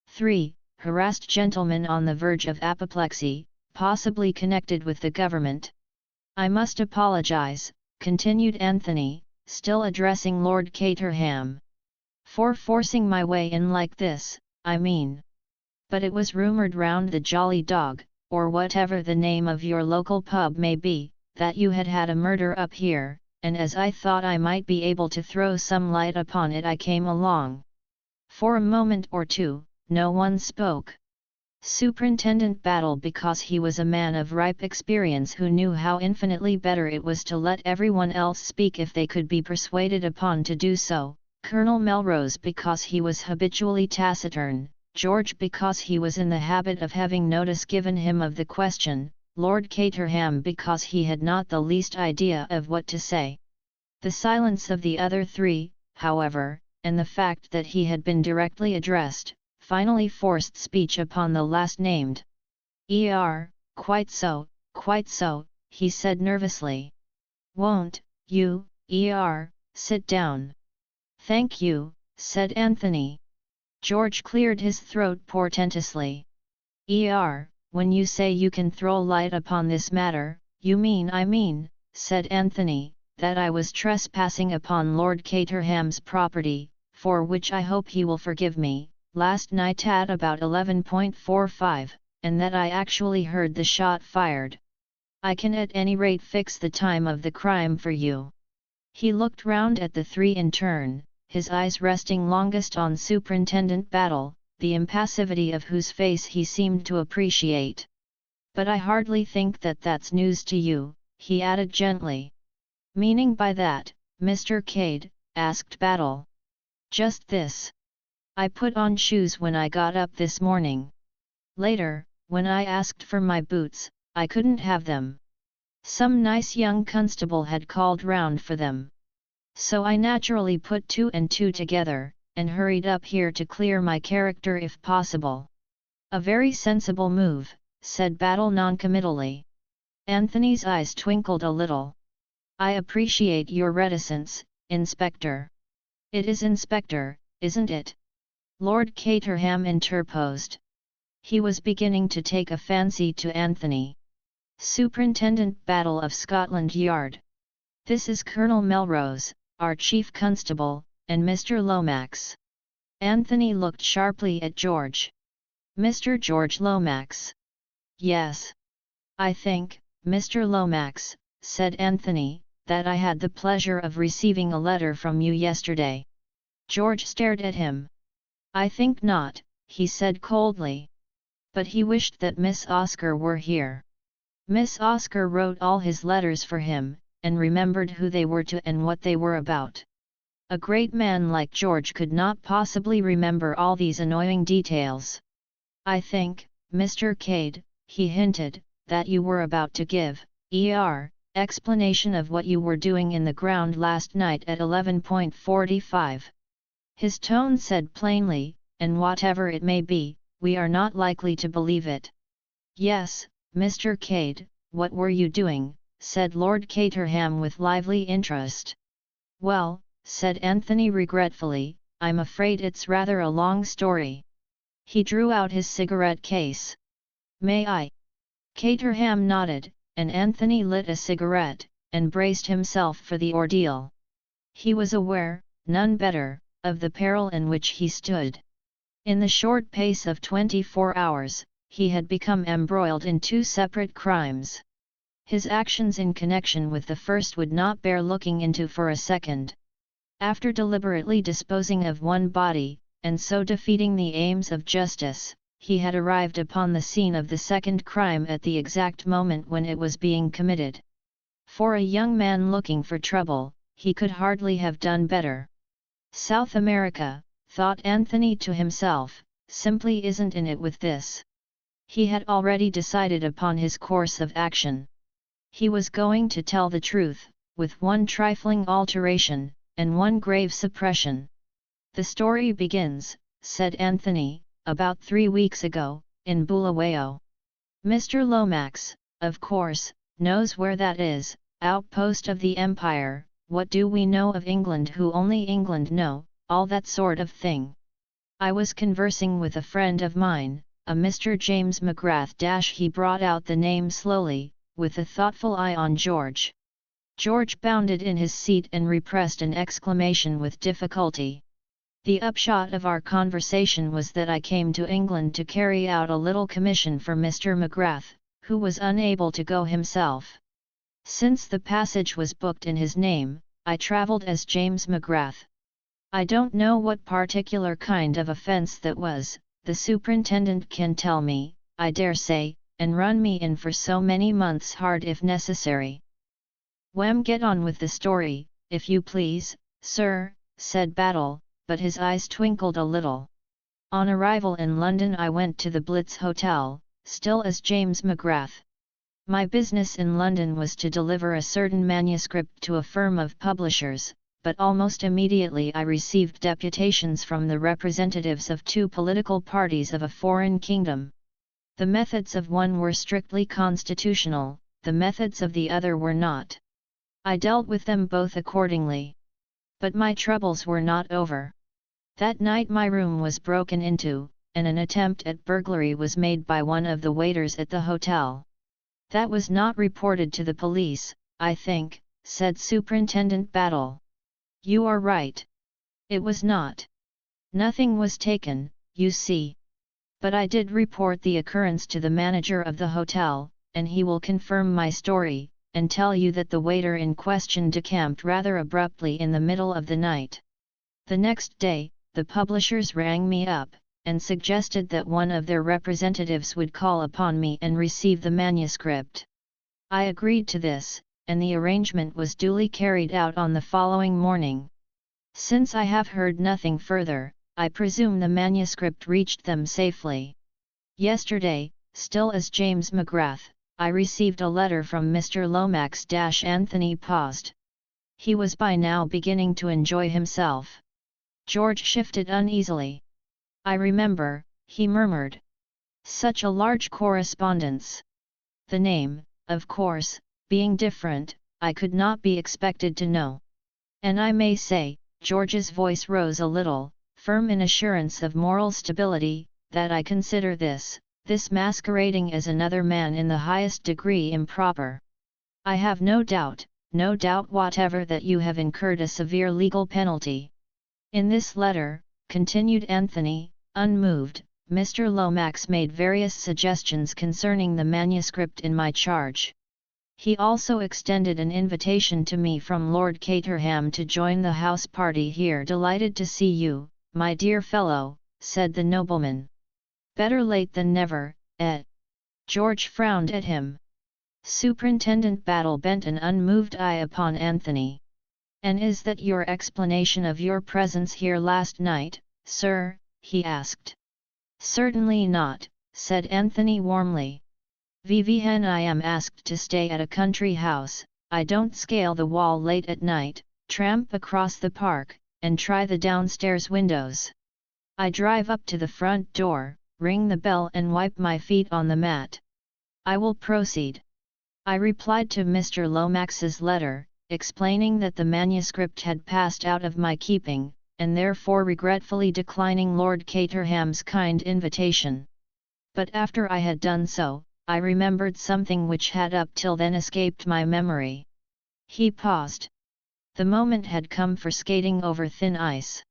3. Harassed gentleman on the verge of apoplexy, possibly connected with the government. "I must apologize," continued Anthony, still addressing Lord Caterham, "for forcing my way in like this, I mean. But it was rumoured round the Jolly Dog, or whatever the name of your local pub may be, that you had had a murder up here, and as I thought I might be able to throw some light upon it I came along." For a moment or two, no one spoke. Superintendent Battle, because he was a man of ripe experience who knew how infinitely better it was to let everyone else speak if they could be persuaded upon to do so, Colonel Melrose because he was habitually taciturn, George because he was in the habit of having notice given him of the question, Lord Caterham because he had not the least idea of what to say. The silence of the other three, however, and the fact that he had been directly addressed, finally forced speech upon the last named. Quite so, he said nervously. "Won't you, sit down?" "Thank you," said Anthony. George cleared his throat portentously. When you say you can throw light upon this matter, you mean I mean," said Anthony, "that I was trespassing upon Lord Caterham's property, for which I hope he will forgive me, last night at about 11:45, and that I actually heard the shot fired. I can at any rate fix the time of the crime for you." He looked round at the three in turn, his eyes resting longest on Superintendent Battle, the impassivity of whose face he seemed to appreciate. "But I hardly think that that's news to you," he added gently. "Meaning by that, Mr. Cade?" asked Battle. "Just this. I put on shoes when I got up this morning. Later, when I asked for my boots, I couldn't have them. Some nice young constable had called round for them. So I naturally put two and two together, and hurried up here to clear my character if possible." "A very sensible move," said Battle noncommittally. Anthony's eyes twinkled a little. "I appreciate your reticence, Inspector." "It is Inspector, isn't it?" Lord Caterham interposed. He was beginning to take a fancy to Anthony. "Superintendent Battle of Scotland Yard. This is Colonel Melrose, our Chief Constable, and Mr. Lomax." Anthony looked sharply at George. "Mr. George Lomax?" "Yes. I think, Mr. Lomax," said Anthony, "that I had the pleasure of receiving a letter from you yesterday." George stared at him. "I think not," he said coldly. "But he wished that Miss Oscar were here." Miss Oscar wrote all his letters for him, and remembered who they were to and what they were about. A great man like George could not possibly remember all these annoying details. "I think, Mr. Cade," he hinted, "that you were about to give explanation of what you were doing in the ground last night at 11:45. His tone said plainly, "And whatever it may be, we are not likely to believe it." "Yes, Mr. Cade, what were you doing?" said Lord Caterham with lively interest. "Well," said Anthony regretfully, "I'm afraid it's rather a long story." He drew out his cigarette case. "May I?" Caterham nodded, and Anthony lit a cigarette, and braced himself for the ordeal. He was aware, none better, of the peril in which he stood. In the short pace of 24 hours, he had become embroiled in 2 separate crimes. His actions in connection with the first would not bear looking into for a second. After deliberately disposing of one body, and so defeating the aims of justice, he had arrived upon the scene of the second crime at the exact moment when it was being committed. For a young man looking for trouble, he could hardly have done better. South America, thought Anthony to himself, simply isn't in it with this. He had already decided upon his course of action. He was going to tell the truth, with one trifling alteration, and one grave suppression. "The story begins," said Anthony, "about 3 weeks ago, in Bulawayo. Mr. Lomax, of course, knows where that is, outpost of the Empire. What do we know of England who only England know, all that sort of thing. I was conversing with a friend of mine, a Mr. James McGrath. He brought out the name slowly, with a thoughtful eye on George. George bounded in his seat and repressed an exclamation with difficulty. The upshot of our conversation was that I came to England to carry out a little commission for Mr. McGrath, who was unable to go himself. Since the passage was booked in his name, I travelled as James McGrath. I don't know what particular kind of offence that was, the superintendent can tell me, I dare say, and run me in for so many months hard if necessary." "Get on with the story, if you please, sir," said Battle, but his eyes twinkled a little. "On arrival in London I went to the Blitz Hotel, still as James McGrath. My business in London was to deliver a certain manuscript to a firm of publishers, but almost immediately I received deputations from the representatives of 2 political parties of a foreign kingdom. The methods of one were strictly constitutional, the methods of the other were not. I dealt with them both accordingly. But my troubles were not over. That night my room was broken into, and an attempt at burglary was made by one of the waiters at the hotel. That was not reported to the police, I think," said Superintendent Battle. "You are right. It was not. Nothing was taken, you see. But I did report the occurrence to the manager of the hotel, and he will confirm my story, and tell you that the waiter in question decamped rather abruptly in the middle of the night. The next day, the publishers rang me up, and suggested that one of their representatives would call upon me and receive the manuscript. I agreed to this, and the arrangement was duly carried out on the following morning. Since I have heard nothing further, I presume the manuscript reached them safely. Yesterday, still as James McGrath, I received a letter from Mr. Lomax. Anthony paused. He was by now beginning to enjoy himself. George shifted uneasily. "I remember," he murmured. "Such a large correspondence. The name, of course, being different, I could not be expected to know. And I may say," George's voice rose a little, firm in assurance of moral stability, "that I consider this masquerading as another man in the highest degree improper. I have no doubt whatever that you have incurred a severe legal penalty. In this letter," continued Anthony, unmoved, "Mr. Lomax made various suggestions concerning the manuscript in my charge. He also extended an invitation to me from Lord Caterham to join the house party here." "Delighted to see you, my dear fellow," said the nobleman. "Better late than never, eh?" George frowned at him. Superintendent Battle bent an unmoved eye upon Anthony. "And is that your explanation of your presence here last night, sir?" he asked. "Certainly not," said Anthony warmly. "When I am asked to stay at a country house, I don't scale the wall late at night, tramp across the park, and try the downstairs windows. I drive up to the front door, ring the bell and wipe my feet on the mat. I will proceed." I replied to Mr. Lomax's letter, explaining that the manuscript had passed out of my keeping, and therefore regretfully declining Lord Caterham's kind invitation. But after I had done so, I remembered something which had up till then escaped my memory. He paused. The moment had come for skating over thin ice.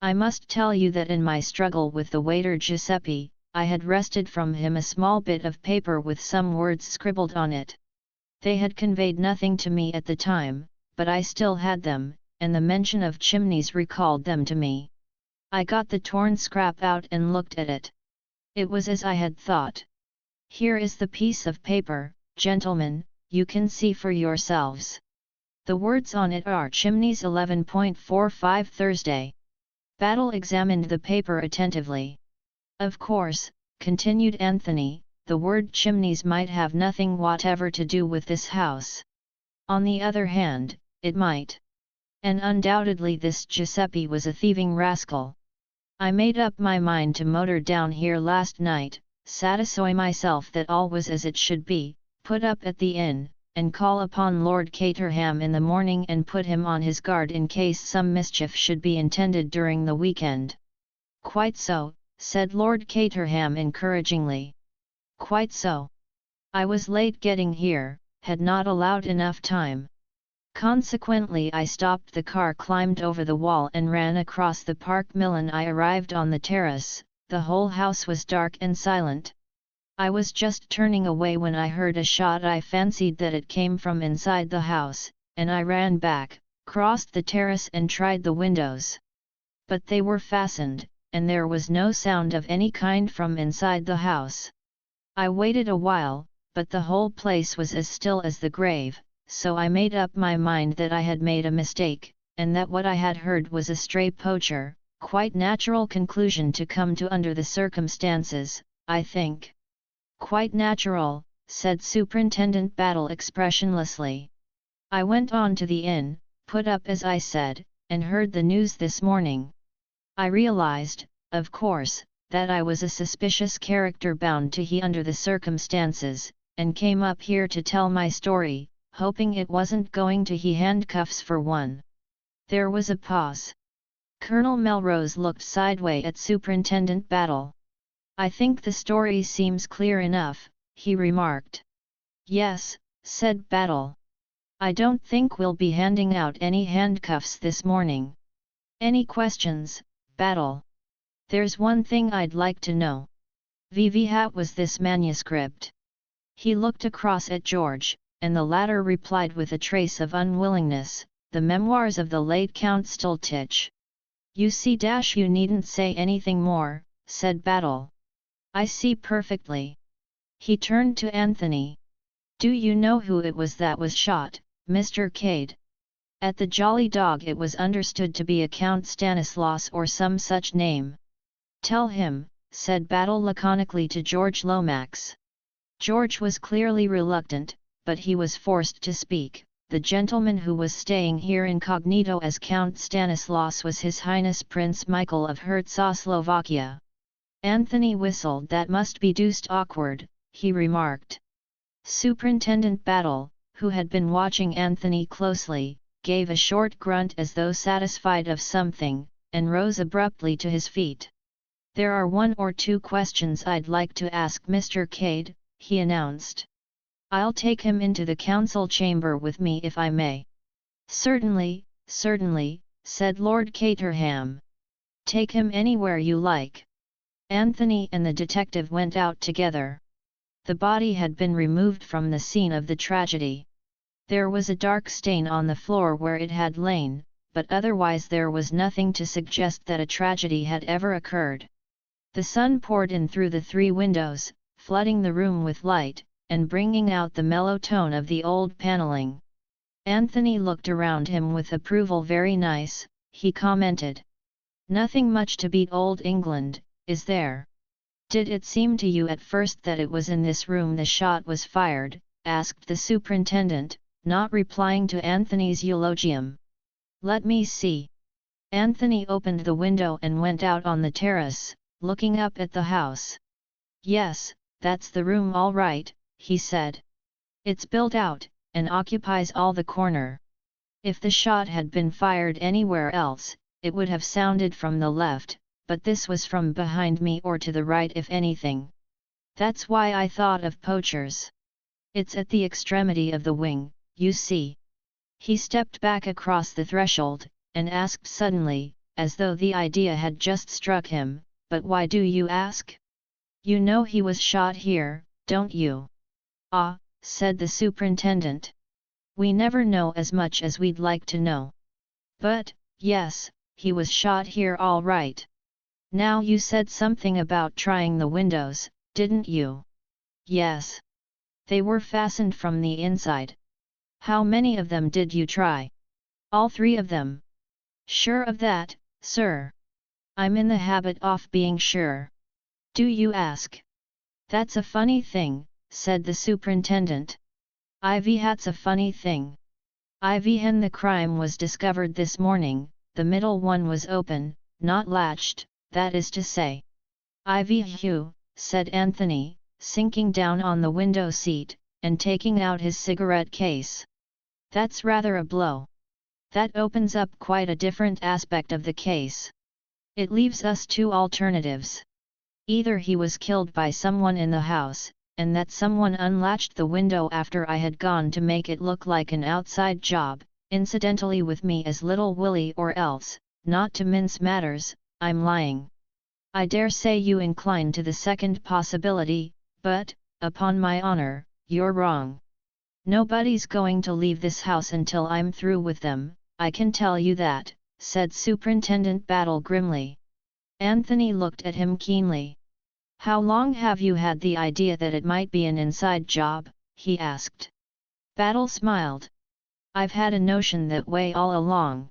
"I must tell you that in my struggle with the waiter Giuseppe, I had wrested from him a small bit of paper with some words scribbled on it. They had conveyed nothing to me at the time, but I still had them, and the mention of chimneys recalled them to me. I got the torn scrap out and looked at it. It was as I had thought. Here is the piece of paper, gentlemen, you can see for yourselves. The words on it are Chimneys 11.45 Thursday." Battle examined the paper attentively. "Of course," continued Anthony, "the word chimneys might have nothing whatever to do with this house. On the other hand, it might. And undoubtedly this Giuseppe was a thieving rascal. I made up my mind to motor down here last night, satisfy myself that all was as it should be, put up at the inn, and call upon Lord Caterham in the morning and put him on his guard in case some mischief should be intended during the weekend." "Quite so," said Lord Caterham encouragingly. "Quite so. I was late getting here, had not allowed enough time. Consequently I stopped the car, climbed over the wall and ran across the park mill, and I arrived on the terrace. The whole house was dark and silent. I was just turning away when I heard a shot. I fancied that it came from inside the house, and I ran back, crossed the terrace and tried the windows. But they were fastened, and there was no sound of any kind from inside the house. I waited a while, but the whole place was as still as the grave, so I made up my mind that I had made a mistake, and that what I had heard was a stray poacher. Quite natural conclusion to come to under the circumstances, I think." "Quite natural," said Superintendent Battle expressionlessly. "I went on to the inn, put up as I said, and heard the news this morning. I realized, of course, that I was a suspicious character bound to he under the circumstances, and came up here to tell my story, hoping it wasn't going to he handcuffs for one." There was a pause. Colonel Melrose looked sideways at Superintendent Battle. "I think the story seems clear enough," he remarked. "Yes," said Battle. "I don't think we'll be handing out any handcuffs this morning. Any questions, Battle?" "There's one thing I'd like to know. What was this manuscript?" He looked across at George, and the latter replied with a trace of unwillingness, "The memoirs of the late Count Stultitch." "You see you needn't say anything more," said Battle. "I see perfectly." He turned to Anthony. "Do you know who it was that was shot, Mr. Cade?" At the Jolly Dog it was understood to be a Count Stanislaus or some such name. "Tell him," said Battle laconically to George Lomax. George was clearly reluctant, but he was forced to speak. "The gentleman who was staying here incognito as Count Stanislaus was His Highness Prince Michael of Herzegovina." Anthony whistled. "That must be deuced awkward," he remarked. Superintendent Battle, who had been watching Anthony closely, gave a short grunt as though satisfied of something, and rose abruptly to his feet. "There are one or two questions I'd like to ask Mr. Cade," he announced. "I'll take him into the council chamber with me if I may." "Certainly, certainly," said Lord Caterham. "Take him anywhere you like." Anthony and the detective went out together. The body had been removed from the scene of the tragedy. There was a dark stain on the floor where it had lain, but otherwise there was nothing to suggest that a tragedy had ever occurred. The sun poured in through the 3 windows, flooding the room with light, and bringing out the mellow tone of the old paneling. Anthony looked around him with approval. Very nice, he commented. Nothing much to beat old England, is there? Did it seem to you at first that it was in this room the shot was fired? Asked the superintendent, not replying to Anthony's eulogium. Let me see. Anthony opened the window and went out on the terrace, looking up at the house. Yes, that's the room all right, he said. It's built out, and occupies all the corner. If the shot had been fired anywhere else, it would have sounded from the left, but this was from behind me or to the right if anything. That's why I thought of poachers. It's at the extremity of the wing, you see. He stepped back across the threshold, and asked suddenly, as though the idea had just struck him, but why do you ask? You know he was shot here, don't you? Ah, said the superintendent. We never know as much as we'd like to know. But, yes, he was shot here all right. Now you said something about trying the windows, didn't you? Yes. They were fastened from the inside. How many of them did you try? All 3 of them. Sure of that, sir? I'm in the habit of being sure. Do you ask? That's a funny thing, said the superintendent. That's a funny thing. When the crime was discovered this morning, the middle one was open, not latched, that is to say. Hugh, said Anthony, sinking down on the window seat, and taking out his cigarette case. That's rather a blow. That opens up quite a different aspect of the case. It leaves us 2 alternatives. Either he was killed by someone in the house, and that someone unlatched the window after I had gone to make it look like an outside job, incidentally with me as Little Willie, or else, not to mince matters, I'm lying. I dare say you incline to the second possibility, but, upon my honor, you're wrong. Nobody's going to leave this house until I'm through with them, I can tell you that, said Superintendent Battle grimly. Anthony looked at him keenly. How long have you had the idea that it might be an inside job? He asked. Battle smiled. I've had a notion that way all along.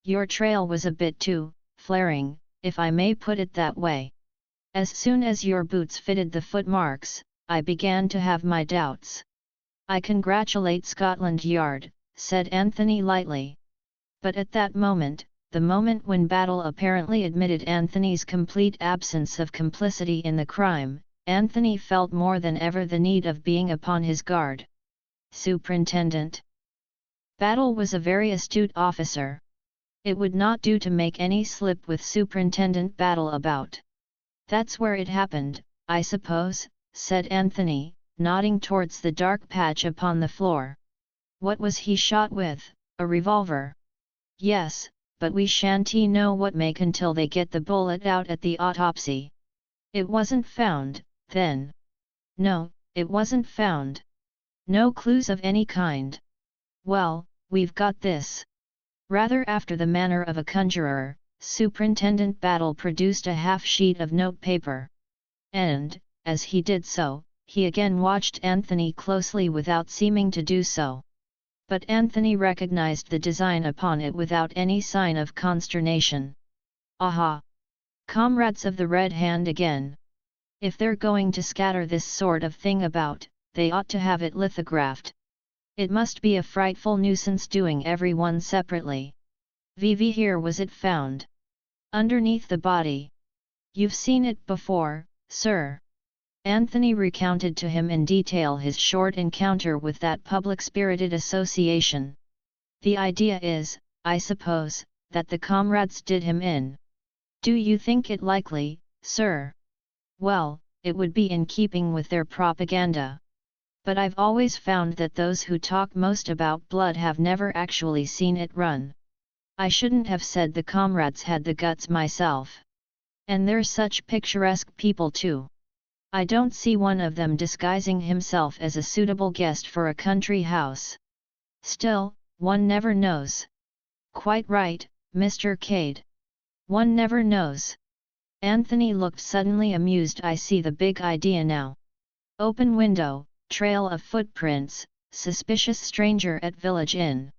Your trail was a bit too flaring, if I may put it that way. As soon as your boots fitted the footmarks, I began to have my doubts. I congratulate Scotland Yard, said Anthony lightly. But at that moment, the moment when Battle apparently admitted Anthony's complete absence of complicity in the crime, Anthony felt more than ever the need of being upon his guard. Superintendent. Battle was a very astute officer. It would not do to make any slip with Superintendent Battle about. That's where it happened, I suppose, said Anthony, nodding towards the dark patch upon the floor. What was he shot with, a revolver? Yes, but we shan't know what make until they get the bullet out at the autopsy. It wasn't found, then? No, it wasn't found. No clues of any kind. Well, we've got this. Rather after the manner of a conjurer, Superintendent Battle produced a half-sheet of notepaper. And, as he did so, he again watched Anthony closely without seeming to do so. But Anthony recognized the design upon it without any sign of consternation. Aha! Comrades of the Red Hand again. If they're going to scatter this sort of thing about, they ought to have it lithographed. It must be a frightful nuisance doing every one separately. VV, here was it found. Underneath the body. You've seen it before, sir. Anthony recounted to him in detail his short encounter with that public-spirited association. The idea is, I suppose, that the comrades did him in. Do you think it likely, sir? Well, it would be in keeping with their propaganda. But I've always found that those who talk most about blood have never actually seen it run. I shouldn't have said the comrades had the guts myself. And they're such picturesque people too. I don't see one of them disguising himself as a suitable guest for a country house. Still, one never knows. Quite right, Mr. Cade. One never knows. Anthony looked suddenly amused. I see the big idea now. Open window, trail of footprints, suspicious stranger at village inn.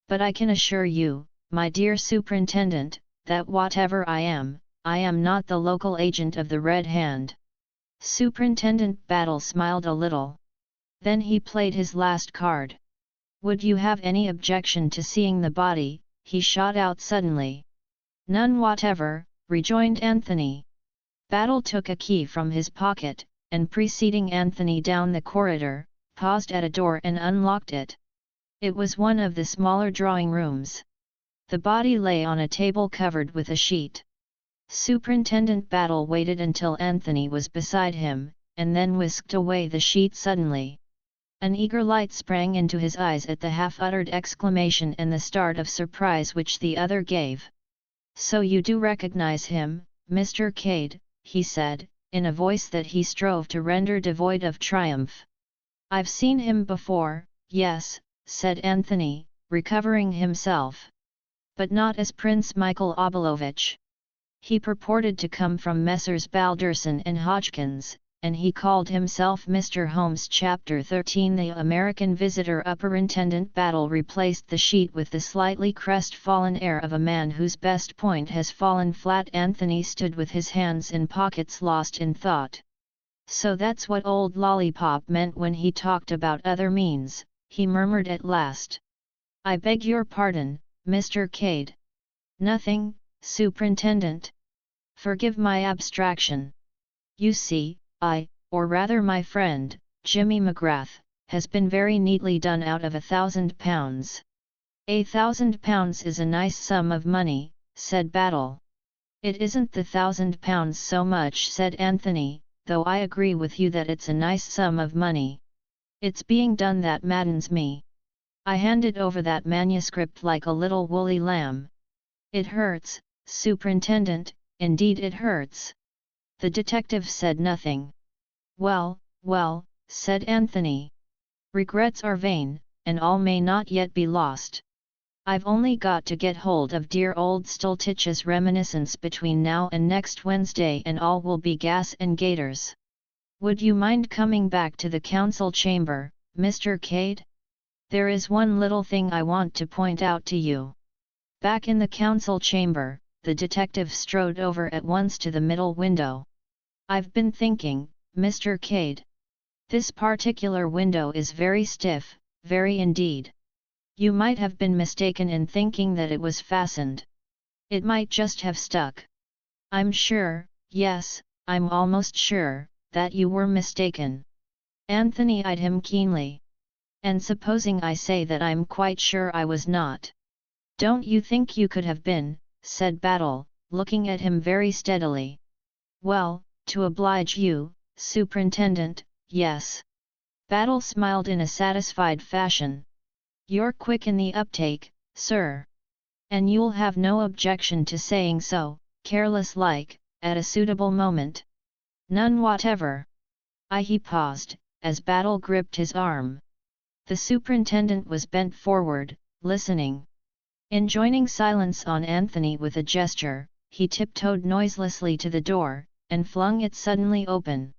But I can assure you, my dear superintendent, that whatever I am not the local agent of the Red Hand." Superintendent Battle smiled a little. Then he played his last card. "Would you have any objection to seeing the body?" he shot out suddenly. "None whatever," rejoined Anthony. Battle took a key from his pocket, and preceding Anthony down the corridor, paused at a door and unlocked it. It was one of the smaller drawing rooms. The body lay on a table covered with a sheet. Superintendent Battle waited until Anthony was beside him, and then whisked away the sheet suddenly. An eager light sprang into his eyes at the half-uttered exclamation and the start of surprise which the other gave. "So you do recognize him, Mr. Cade," he said, in a voice that he strove to render devoid of triumph. "I've seen him before, yes," said Anthony, recovering himself. "But not as Prince Michael Obolovich. He purported to come from Messrs. Balderson and Hodgkins, and he called himself Mr. Holmes." Chapter 13. The American visitor. Superintendent Battle replaced the sheet with the slightly crestfallen air of a man whose best point has fallen flat. Anthony stood with his hands in pockets, lost in thought. "So that's what old Lollipop meant when he talked about other means," he murmured at last. "I beg your pardon, Mr. Cade." "Nothing, Superintendent. Forgive my abstraction. You see, or rather my friend, Jimmy McGrath, has been very neatly done out of £1,000. £1,000 is a nice sum of money," said Battle. "It isn't the £1,000 so much," said Anthony, "though I agree with you that it's a nice sum of money. It's being done that maddens me. I handed over that manuscript like a little woolly lamb. It hurts, Superintendent, indeed it hurts." The detective said nothing. Well, said Anthony. "Regrets are vain, and all may not yet be lost. I've only got to get hold of dear old Stultich's reminiscence between now and next Wednesday and all will be gas and gaiters. Would you mind coming back to the council chamber, Mr. Cade? There is one little thing I want to point out to you." Back in the council chamber, the detective strode over at once to the middle window. "I've been thinking, Mr. Cade. This particular window is very stiff, very indeed. You might have been mistaken in thinking that it was fastened. It might just have stuck. I'm sure, yes, I'm almost sure, that you were mistaken." Anthony eyed him keenly. "And supposing I say that I'm quite sure I was not? Don't you think you could have been?" said Battle, looking at him very steadily. "Well, to oblige you, Superintendent, yes." Battle smiled in a satisfied fashion. "You're quick in the uptake, sir. And you'll have no objection to saying so, careless-like, at a suitable moment?" "None whatever." He paused, as Battle gripped his arm. The superintendent was bent forward, listening. Enjoining silence on Anthony with a gesture, he tiptoed noiselessly to the door, and flung it suddenly open.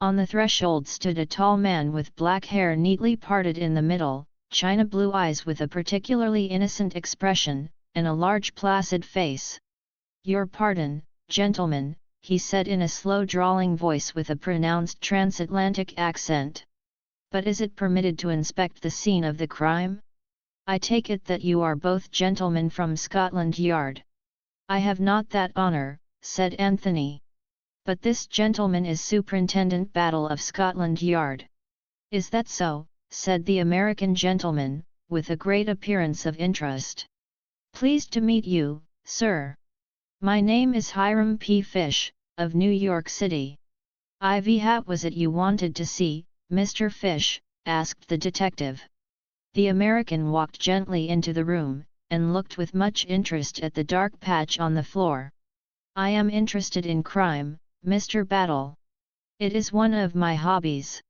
On the threshold stood a tall man with black hair neatly parted in the middle, china blue eyes with a particularly innocent expression, and a large placid face. "Your pardon, gentlemen," he said in a slow drawling voice with a pronounced transatlantic accent. "But is it permitted to inspect the scene of the crime? I take it that you are both gentlemen from Scotland Yard." "I have not that honour," said Anthony. "But this gentleman is Superintendent Battle of Scotland Yard." "Is that so?" said the American gentleman, with a great appearance of interest. "Pleased to meet you, sir. My name is Hiram P. Fish, of New York City." "What was it you wanted to see, Mr. Fish?" asked the detective. The American walked gently into the room, and looked with much interest at the dark patch on the floor. "I am interested in crime, Mr. Battle. It is one of my hobbies.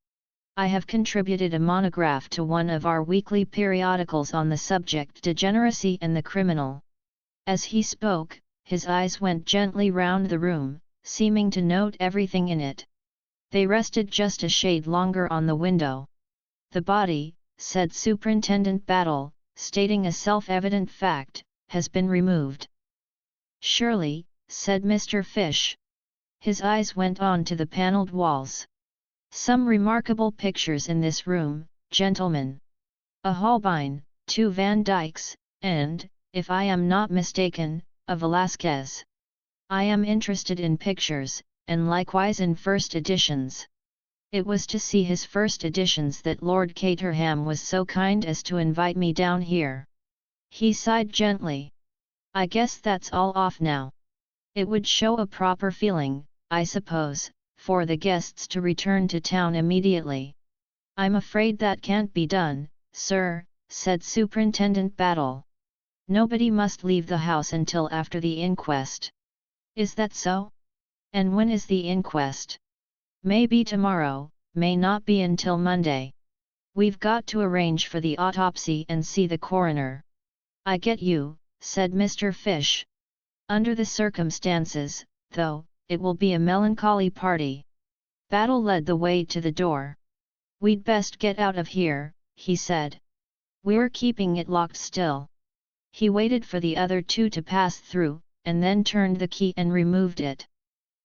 I have contributed a monograph to one of our weekly periodicals on the subject degeneracy and the criminal." As he spoke, his eyes went gently round the room, seeming to note everything in it. They rested just a shade longer on the window. "The body," said Superintendent Battle, stating a self-evident fact, "has been removed." "Surely," said Mr. Fish. His eyes went on to the panelled walls. "Some remarkable pictures in this room, gentlemen. A Holbein, 2 Van Dycks, and, if I am not mistaken, a Velázquez. I am interested in pictures, and likewise in first editions." It was to see his first editions that Lord Caterham was so kind as to invite me down here. He sighed gently. "I guess that's all off now. It would show a proper feeling, I suppose, for the guests to return to town immediately." "I'm afraid that can't be done, sir," said Superintendent Battle. "Nobody must leave the house until after the inquest." "Is that so? And when is the inquest?" "May be tomorrow, may not be until Monday. We've got to arrange for the autopsy and see the coroner." "I get you," said Mr. Fish. "Under the circumstances, though, it will be a melancholy party." Battle led the way to the door. "We'd best get out of here," he said. "We're keeping it locked still." He waited for the other two to pass through, and then turned the key and removed it.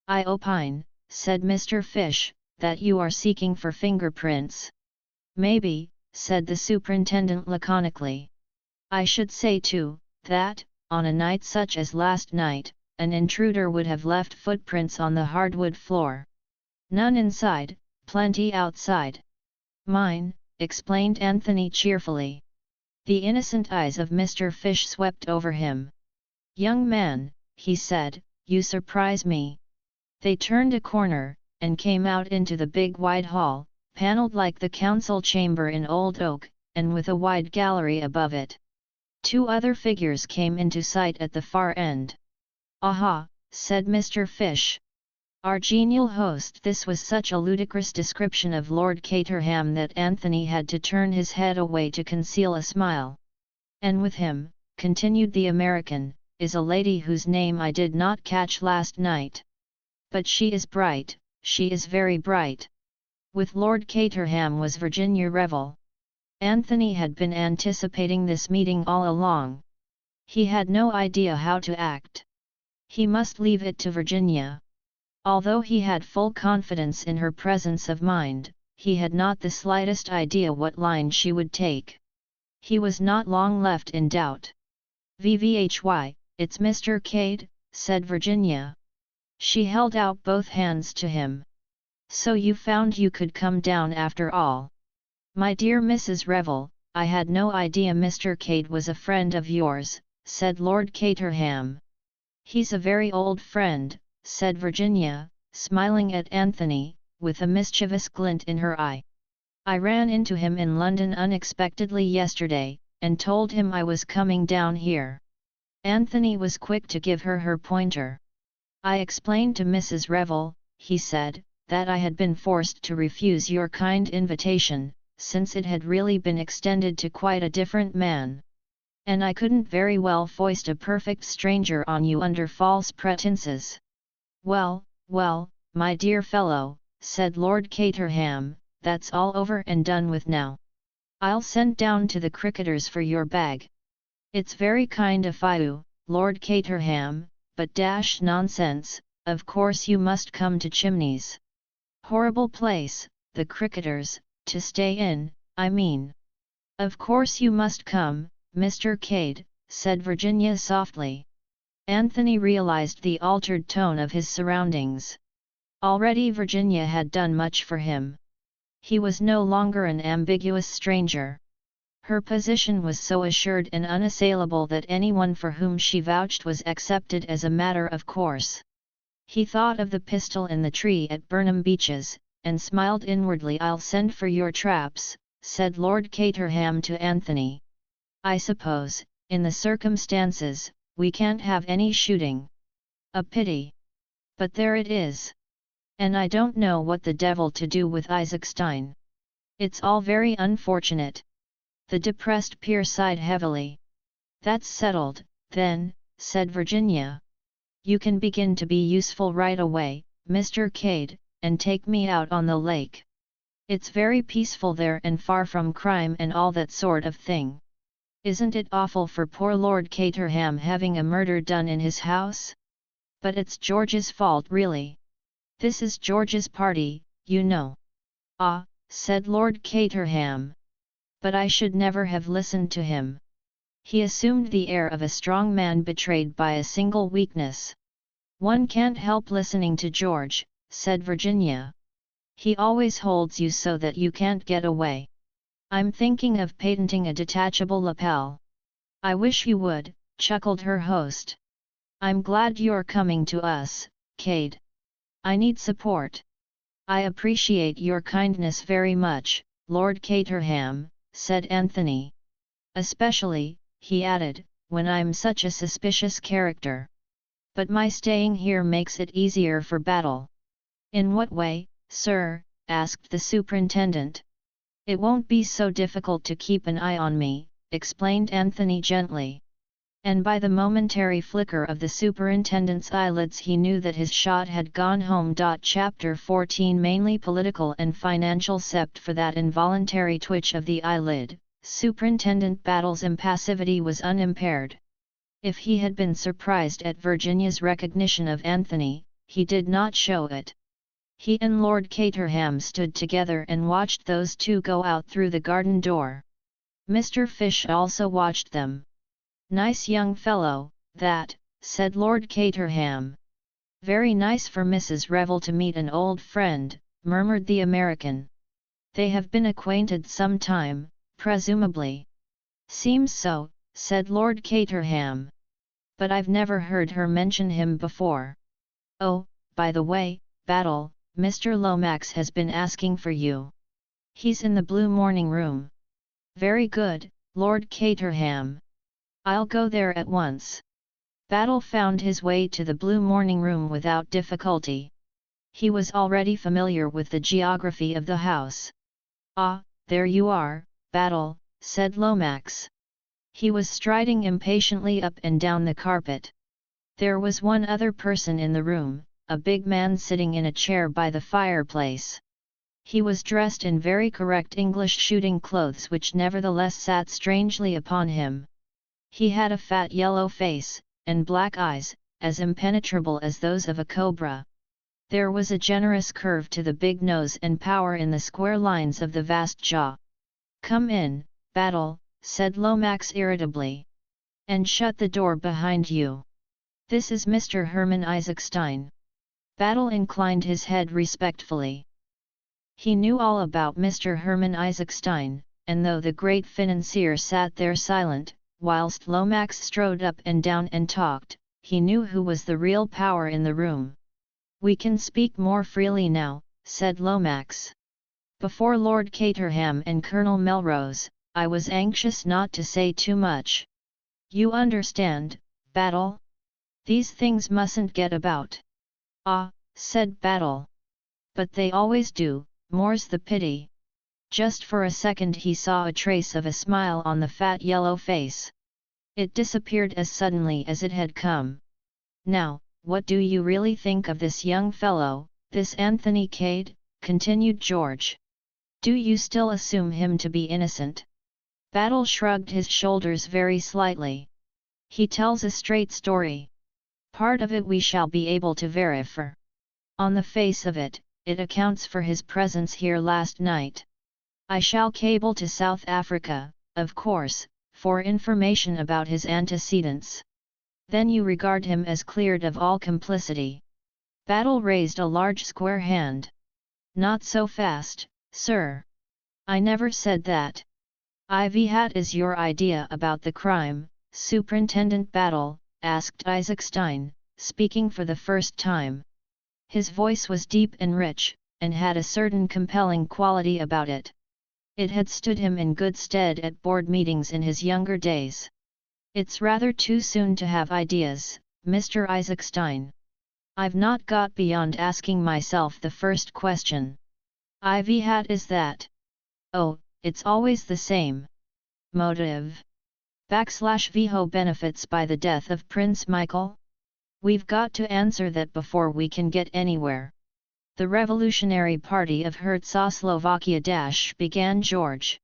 "I opine," said Mr. Fish, "that you are seeking for fingerprints." "Maybe," said the superintendent laconically. "I should say too, that, on a night such as last night, an intruder would have left footprints on the hardwood floor. None inside, plenty outside." "Mine," explained Anthony cheerfully. The innocent eyes of Mr. Fish swept over him. "Young man," he said, "you surprise me." They turned a corner, and came out into the big wide hall, panelled like the council chamber in old oak, and with a wide gallery above it. Two other figures came into sight at the far end. "Aha," said Mr. Fish. Our genial host. This was such a ludicrous description of Lord Caterham that Anthony had to turn his head away to conceal a smile. "And with him," continued the American, "is a lady whose name I did not catch last night. But she is bright, she is very bright." With Lord Caterham was Virginia Revel. Anthony had been anticipating this meeting all along. He had no idea how to act. He must leave it to Virginia. Although he had full confidence in her presence of mind, he had not the slightest idea what line she would take. He was not long left in doubt. "VVHY, it's Mr. Cade," said Virginia. She held out both hands to him. "So you found you could come down after all. My dear Mrs. Revel, I had no idea Mr. Cade was a friend of yours," said Lord Caterham. "He's a very old friend," said Virginia, smiling at Anthony, with a mischievous glint in her eye. "I ran into him in London unexpectedly yesterday, and told him I was coming down here." Anthony was quick to give her her pointer. "I explained to Mrs. Revel," he said, "that I had been forced to refuse your kind invitation, since it had really been extended to quite a different man. And I couldn't very well foist a perfect stranger on you under false pretenses." "Well, well, my dear fellow," said Lord Caterham, "that's all over and done with now. I'll send down to the cricketers for your bag." "It's very kind of you, Lord Caterham, but dash nonsense, of course you must come to Chimneys." "Horrible place, the cricketers, to stay in, I mean." "Of course you must come, Mr. Cade," said Virginia softly. Anthony realized the altered tone of his surroundings. Already Virginia had done much for him. He was no longer an ambiguous stranger. Her position was so assured and unassailable that anyone for whom she vouched was accepted as a matter of course. He thought of the pistol in the tree at Burnham Beeches, and smiled inwardly. "I'll send for your traps," said Lord Caterham to Anthony. "I suppose, in the circumstances, we can't have any shooting." "A pity. But there it is. And I don't know what the devil to do with Isaac Stein. It's all very unfortunate." The depressed peer sighed heavily. "That's settled, then," said Virginia. "You can begin to be useful right away, Mr. Cade, and take me out on the lake. It's very peaceful there and far from crime and all that sort of thing. Isn't it awful for poor Lord Caterham having a murder done in his house? But it's George's fault really. This is George's party, you know. Ah, said Lord Caterham. But I should never have listened to him. He assumed the air of a strong man betrayed by a single weakness. One can't help listening to George, said Virginia. He always holds you so that you can't get away. I'm thinking of patenting a detachable lapel. I wish you would, chuckled her host. I'm glad you're coming to us, Cade. I need support. I appreciate your kindness very much, Lord Caterham, said Anthony. Especially, he added, when I'm such a suspicious character. But my staying here makes it easier for battle. In what way, sir? Asked the superintendent. It won't be so difficult to keep an eye on me, explained Anthony gently. And by the momentary flicker of the superintendent's eyelids he knew that his shot had gone home. Chapter 14 Mainly political and financial. Except for that involuntary twitch of the eyelid, Superintendent Battle's impassivity was unimpaired. If he had been surprised at Virginia's recognition of Anthony, he did not show it. He and Lord Caterham stood together and watched those two go out through the garden door. Mr. Fish also watched them. Nice young fellow, that, said Lord Caterham. Very nice for Mrs. Revel to meet an old friend, murmured the American. They have been acquainted some time, presumably. Seems so, said Lord Caterham. But I've never heard her mention him before. Oh, by the way, Battle, Mr. Lomax has been asking for you. He's in the blue morning room. Very good, Lord Caterham. I'll go there at once. Battle found his way to the blue morning room without difficulty. He was already familiar with the geography of the house. Ah, there you are, Battle, said Lomax. He was striding impatiently up and down the carpet. There was one other person in the room, a big man sitting in a chair by the fireplace. He was dressed in very correct English shooting clothes which nevertheless sat strangely upon him. He had a fat yellow face, and black eyes, as impenetrable as those of a cobra. There was a generous curve to the big nose and power in the square lines of the vast jaw. Come in, Battle, said Lomax irritably. And shut the door behind you. This is Mr. Herman Isaacstein. Battle inclined his head respectfully. He knew all about Mr. Herman Isaacstein, and though the great financier sat there silent, whilst Lomax strode up and down and talked, he knew who was the real power in the room. We can speak more freely now, said Lomax. Before Lord Caterham and Colonel Melrose, I was anxious not to say too much. You understand, Battle? These things mustn't get about. Ah, said Battle. But they always do, more's the pity. Just for a second he saw a trace of a smile on the fat yellow face. It disappeared as suddenly as it had come. Now, what do you really think of this young fellow, this Anthony Cade? Continued George. Do you still assume him to be innocent? Battle shrugged his shoulders very slightly. He tells a straight story. Part of it we shall be able to verify. On the face of it, it accounts for his presence here last night. I shall cable to South Africa, of course, for information about his antecedents. Then you regard him as cleared of all complicity. Battle raised a large square hand. Not so fast, sir. I never said that. Ivy Hat is your idea about the crime, Superintendent Battle? Asked Isaacstein, speaking for the first time. His voice was deep and rich, and had a certain compelling quality about it. It had stood him in good stead at board meetings in his younger days. It's rather too soon to have ideas, Mr. Isaacstein. I've not got beyond asking myself the first question. Ivy Hat is that? Oh, it's always the same. Motive? /Viho benefits by the death of Prince Michael? We've got to answer that before we can get anywhere. The Revolutionary Party of Czechoslovakia began George.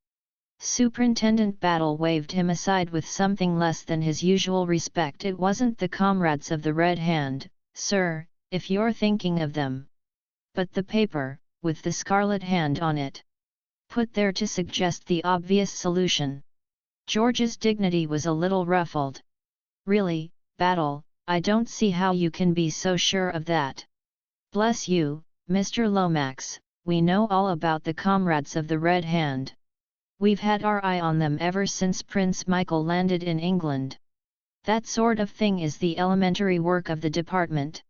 Superintendent Battle waved him aside with something less than his usual respect. It wasn't the comrades of the Red Hand, sir, if you're thinking of them. But the paper, with the scarlet hand on it. Put there to suggest the obvious solution. George's dignity was a little ruffled. Really, Battle, I don't see how you can be so sure of that. Bless you, Mr. Lomax, we know all about the comrades of the Red Hand. We've had our eye on them ever since Prince Michael landed in England. That sort of thing is the elementary work of the department.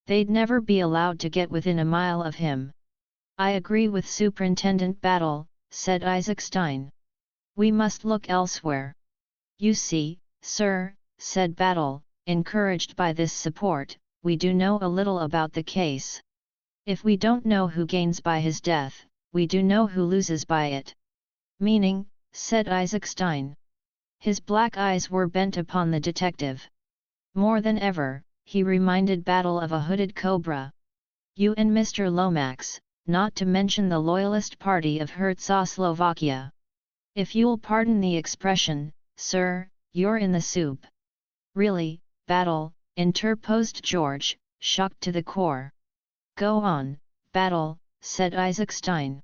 They'd never be allowed to get within a mile of him. I agree with Superintendent Battle, said Isaac Stein. We must look elsewhere. You see, sir, said Battle, encouraged by this support, we do know a little about the case. If we don't know who gains by his death, we do know who loses by it. Meaning, said Isaac Stein. His black eyes were bent upon the detective. More than ever, he reminded Battle of a hooded cobra. You and Mr. Lomax, not to mention the Loyalist Party of Czechoslovakia. If you'll pardon the expression, sir, you're in the soup. Really, Battle, interposed George, shocked to the core. Go on, Battle, said Isaac Stein.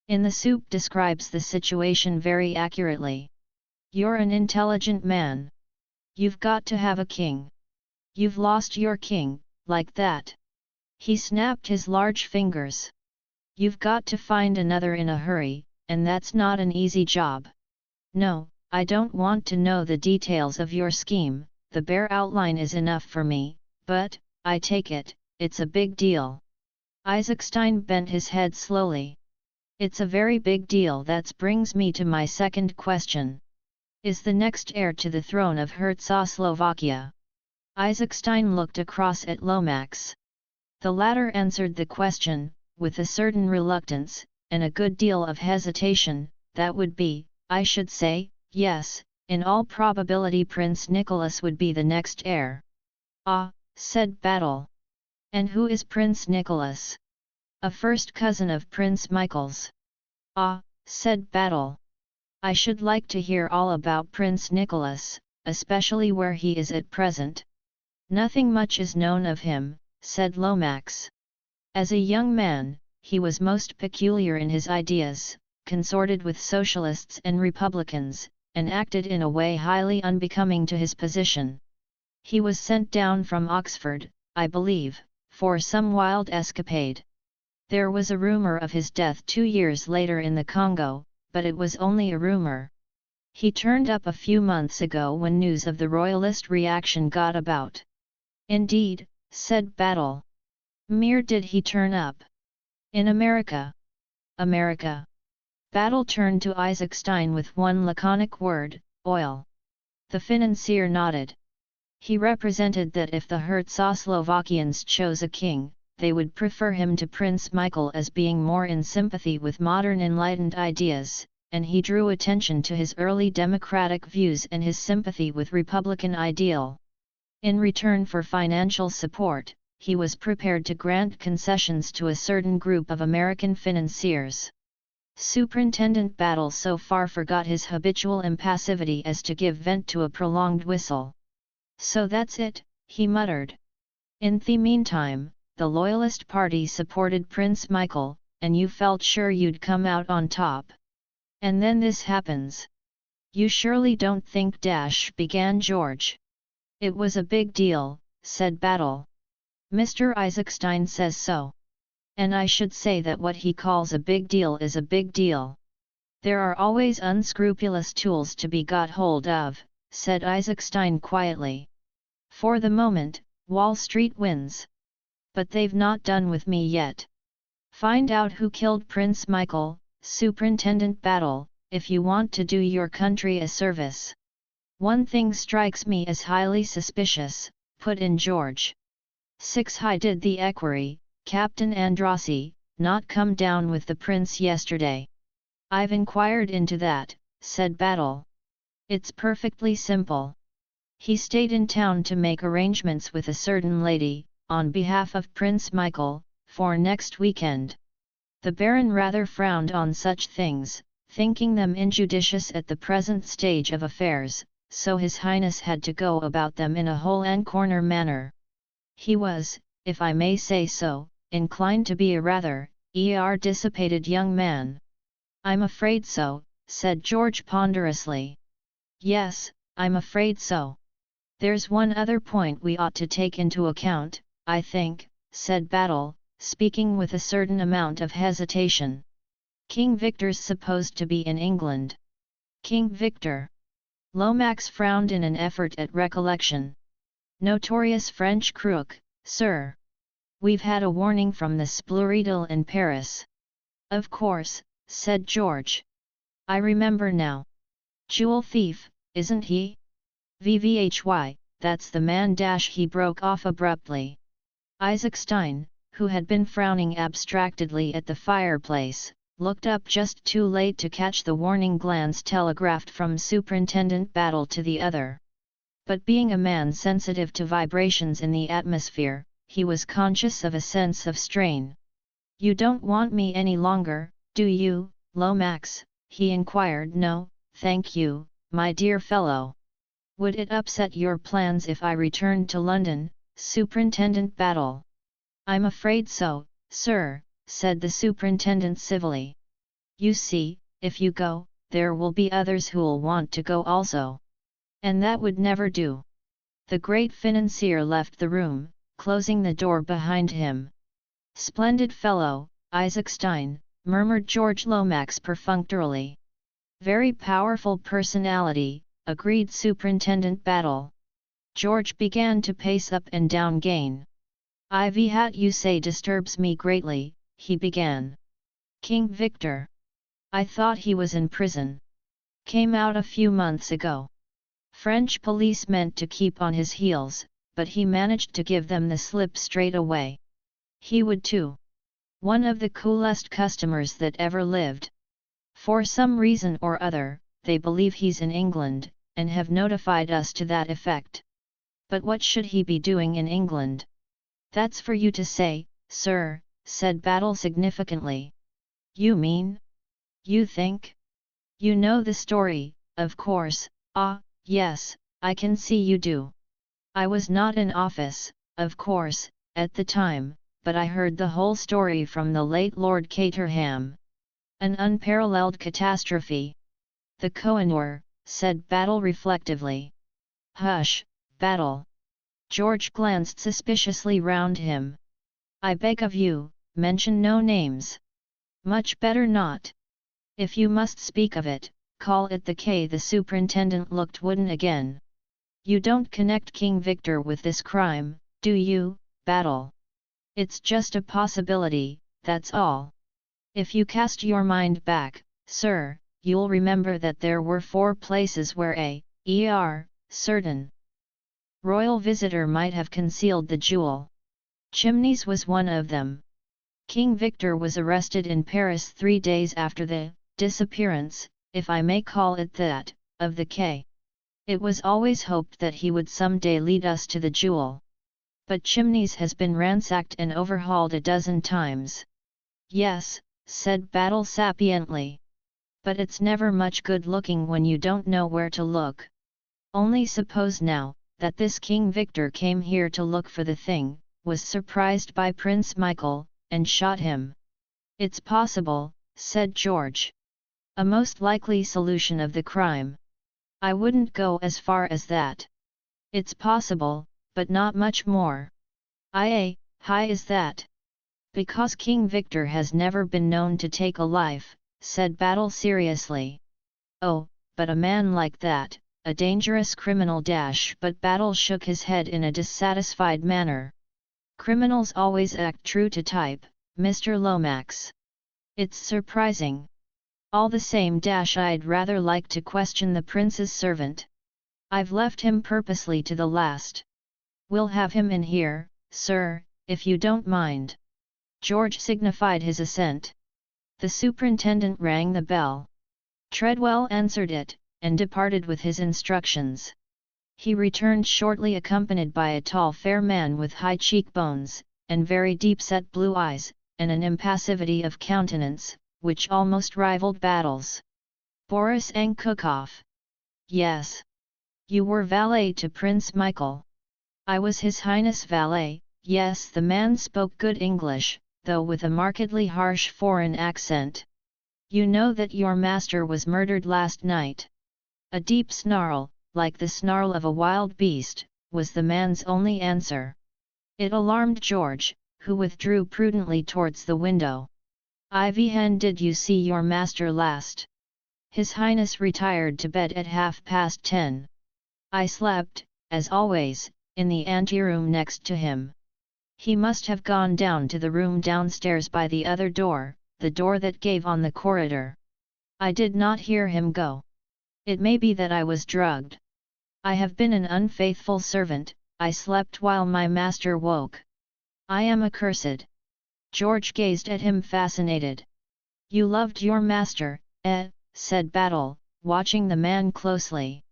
In the soup describes the situation very accurately. You're an intelligent man. You've got to have a king. You've lost your king, like that. He snapped his large fingers. You've got to find another in a hurry, and that's not an easy job. No, I don't want to know the details of your scheme, the bare outline is enough for me, but, I take it, it's a big deal. Isaac Stein bent his head slowly. It's a very big deal. That brings me to my second question. Is the next heir to the throne of Czechoslovakia? Isaac Stein looked across at Lomax. The latter answered the question, with a certain reluctance, and a good deal of hesitation, that would be, I should say, yes, in all probability Prince Nicholas would be the next heir. Ah, said Battle. And who is Prince Nicholas? A first cousin of Prince Michael's. Ah, said Battle. I should like to hear all about Prince Nicholas, especially where he is at present. Nothing much is known of him, said Lomax. As a young man, he was most peculiar in his ideas, consorted with socialists and republicans, and acted in a way highly unbecoming to his position. He was sent down from Oxford, I believe, for some wild escapade. There was a rumor of his death 2 years later in the Congo, but it was only a rumor. He turned up a few months ago when news of the royalist reaction got about. Indeed, said Battle. Mere did he turn up. In America. America. Battle turned to Isaac Stein with one laconic word, oil. The financier nodded. He represented that if the Czechoslovakians chose a king, they would prefer him to Prince Michael as being more in sympathy with modern enlightened ideas, and he drew attention to his early democratic views and his sympathy with republican ideal. In return for financial support, he was prepared to grant concessions to a certain group of American financiers. Superintendent Battle so far forgot his habitual impassivity as to give vent to a prolonged whistle. So that's it, he muttered. In the meantime, the Loyalist Party supported Prince Michael, and you felt sure you'd come out on top. And then this happens. You surely don't think began George. It was a big deal, said Battle. Mr. Isaac Stein says so. And I should say that what he calls a big deal is a big deal. There are always unscrupulous tools to be got hold of, said Isaac Stein quietly. For the moment, Wall Street wins. But they've not done with me yet. Find out who killed Prince Michael, Superintendent Battle, if you want to do your country a service. One thing strikes me as highly suspicious, put in George. 6 High did the equerry, Captain Andrassy, not come down with the prince yesterday? I've inquired into that, said Battle. It's perfectly simple. He stayed in town to make arrangements with a certain lady, on behalf of Prince Michael, for next weekend. The Baron rather frowned on such things, thinking them injudicious at the present stage of affairs, so His Highness had to go about them in a hole-and-corner manner. He was, if I may say so, inclined to be a rather dissipated young man. "I'm afraid so," said George ponderously. "Yes, I'm afraid so. There's one other point we ought to take into account, I think," said Battle, speaking with a certain amount of hesitation. "King Victor's supposed to be in England." "King Victor?" Lomax frowned in an effort at recollection. "Notorious French crook, sir. We've had a warning from the Spluriedel in Paris." "Of course," said George. "I remember now. Jewel thief, isn't he? VVHY, that's the man." He broke off abruptly. Isaac Stein, who had been frowning abstractedly at the fireplace, looked up just too late to catch the warning glance telegraphed from Superintendent Battle to the other. But being a man sensitive to vibrations in the atmosphere, he was conscious of a sense of strain. "You don't want me any longer, do you, Lomax?" he inquired. "No, thank you, my dear fellow." "Would it upset your plans if I returned to London, Superintendent Battle?" "I'm afraid so, sir," said the superintendent civilly. "You see, if you go, there will be others who'll want to go also. And that would never do." The great financier left the room, closing the door behind him. "Splendid fellow, Isaac Stein," murmured George Lomax perfunctorily. "Very powerful personality," agreed Superintendent Battle. George began to pace up and down again. "What you say disturbs me greatly," he began. "King Victor? I thought he was in prison. Came out a few months ago. French police meant to keep on his heels, but he managed to give them the slip straight away. He would too. One of the coolest customers that ever lived. For some reason or other, they believe he's in England, and have notified us to that effect. But what should he be doing in England?" "That's for you to say, sir," said Battle significantly. "You mean? You think? You know the story, of course." "Ah, yes, I can see you do. I was not in office, of course, at the time, but I heard the whole story from the late Lord Caterham. An unparalleled catastrophe." "The Kohinoor," said Battle reflectively. "Hush, Battle." George glanced suspiciously round him. "I beg of you, mention no names. Much better not. If you must speak of it, call it the K." The superintendent looked wooden again. "You don't connect King Victor with this crime, do you, Battle? It's just a possibility, that's all. If you cast your mind back, sir, you'll remember that there were 4 places where certain royal visitor might have concealed the jewel. Chimneys was one of them. King Victor was arrested in Paris 3 days after the disappearance, if I may call it that, of the K. It was always hoped that he would someday lead us to the jewel. But Chimneys has been ransacked and overhauled a dozen times." "Yes," said Battle sapiently. "But it's never much good looking when you don't know where to look. Only suppose now, that this King Victor came here to look for the thing, was surprised by Prince Michael, and shot him." "It's possible," said George. "A most likely solution of the crime. I wouldn't go as far as that. It's possible, but not much more." High is that?" "Because King Victor has never been known to take a life," said Battle seriously. "Oh, but a man like that, a dangerous criminal " But Battle shook his head in a dissatisfied manner. "Criminals always act true to type, Mr. Lomax. It's surprising. All the same I'd rather like to question the prince's servant. I've left him purposely to the last. We'll have him in here, sir, if you don't mind." George signified his assent. The superintendent rang the bell. Treadwell answered it, and departed with his instructions. He returned shortly accompanied by a tall fair man with high cheekbones, and very deep-set blue eyes, and an impassivity of countenance, which almost rivaled Battle's. Boris Ankukov. Yes. You were valet to Prince Michael. I was His Highness' valet. Yes, the man spoke good English, though with a markedly harsh foreign accent. You know that your master was murdered last night. A deep snarl, like the snarl of a wild beast, was the man's only answer. It alarmed George, who withdrew prudently towards the window. When did you see your master last? His Highness retired to bed at 10:30. I slept, as always, in the anteroom next to him. He must have gone down to the room downstairs by the other door, the door that gave on the corridor. I did not hear him go. It may be that I was drugged. I have been an unfaithful servant, I slept while my master woke. I am accursed. George gazed at him fascinated. You loved your master, said Battle, watching the man closely.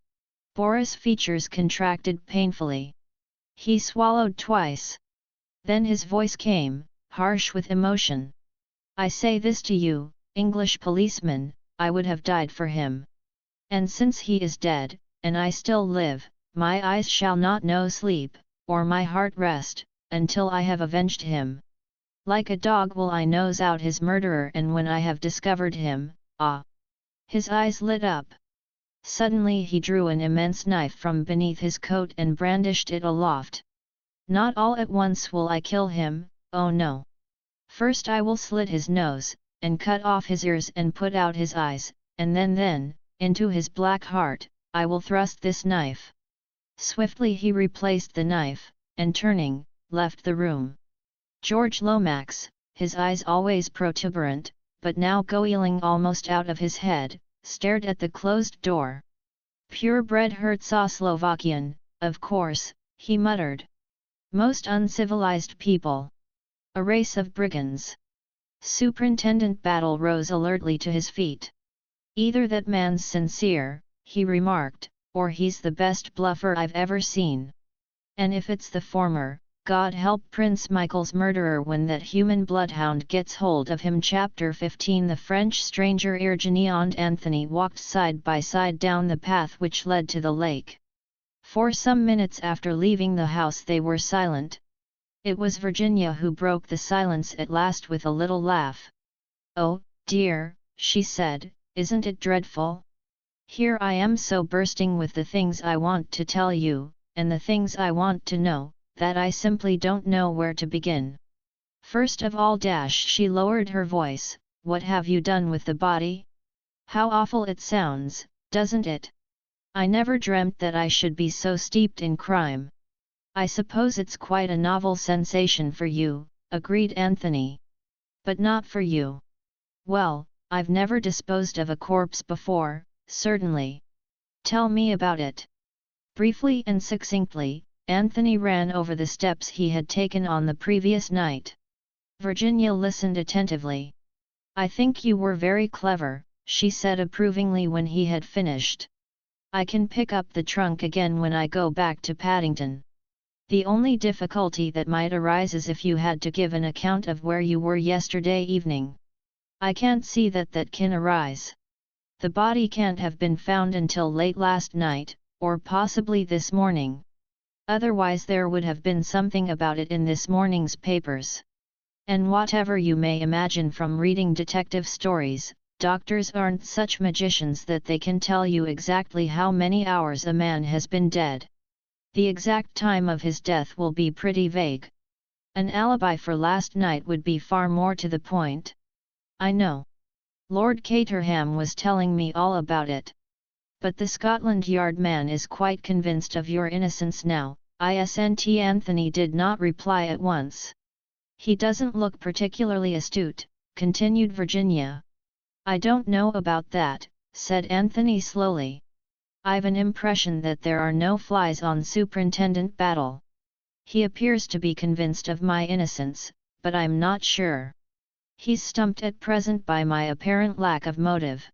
Boris' features contracted painfully. He swallowed twice. Then his voice came, harsh with emotion. I say this to you, English policeman, I would have died for him. And since he is dead, and I still live, my eyes shall not know sleep, or my heart rest, until I have avenged him. Like a dog will I nose out his murderer, and when I have discovered him, His eyes lit up. Suddenly he drew an immense knife from beneath his coat and brandished it aloft. Not all at once will I kill him, oh no. First I will slit his nose, and cut off his ears and put out his eyes, and then, into his black heart, I will thrust this knife. Swiftly he replaced the knife, and turning, left the room. George Lomax, his eyes always protuberant, but now goiling almost out of his head, stared at the closed door. Purebred Czechoslovakian, of course, he muttered. Most uncivilized people. A race of brigands. Superintendent Battle rose alertly to his feet. Either that man's sincere, he remarked, or he's the best bluffer I've ever seen. And if it's the former, God help Prince Michael's murderer when that human bloodhound gets hold of him. Chapter 15. The French stranger Virginie and Anthony walked side by side down the path which led to the lake. For some minutes after leaving the house they were silent. It was Virginia who broke the silence at last with a little laugh. Oh, dear, she said, isn't it dreadful? Here I am so bursting with the things I want to tell you, and the things I want to know, that I simply don't know where to begin. First of all, she lowered her voice, what have you done with the body? How awful it sounds, doesn't it? I never dreamt that I should be so steeped in crime. I suppose it's quite a novel sensation for you, agreed Anthony. But not for you. Well, I've never disposed of a corpse before, certainly. Tell me about it. Briefly and succinctly, Anthony ran over the steps he had taken on the previous night. Virginia listened attentively. I think you were very clever, she said approvingly when he had finished. I can pick up the trunk again when I go back to Paddington. The only difficulty that might arise is if you had to give an account of where you were yesterday evening. I can't see that can arise. The body can't have been found until late last night, or possibly this morning. Otherwise there would have been something about it in this morning's papers. And whatever you may imagine from reading detective stories, doctors aren't such magicians that they can tell you exactly how many hours a man has been dead. The exact time of his death will be pretty vague. An alibi for last night would be far more to the point. I know. Lord Caterham was telling me all about it. But the Scotland Yard man is quite convinced of your innocence now, isn't Anthony did not reply at once. He doesn't look particularly astute, continued Virginia. I don't know about that, said Anthony slowly. I've an impression that there are no flies on Superintendent Battle. He appears to be convinced of my innocence, but I'm not sure. He's stumped at present by my apparent lack of motive.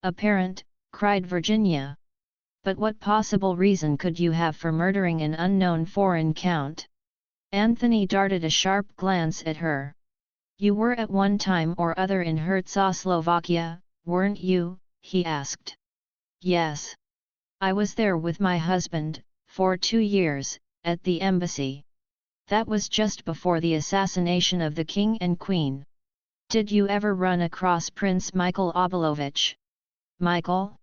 Apparent, cried Virginia. But what possible reason could you have for murdering an unknown foreign count? Anthony darted a sharp glance at her. You were at one time or other in Czechoslovakia, weren't you? He asked. Yes. I was there with my husband, for 2 years, at the embassy. That was just before the assassination of the king and queen. Did you ever run across Prince Michael Obolovich? Michael?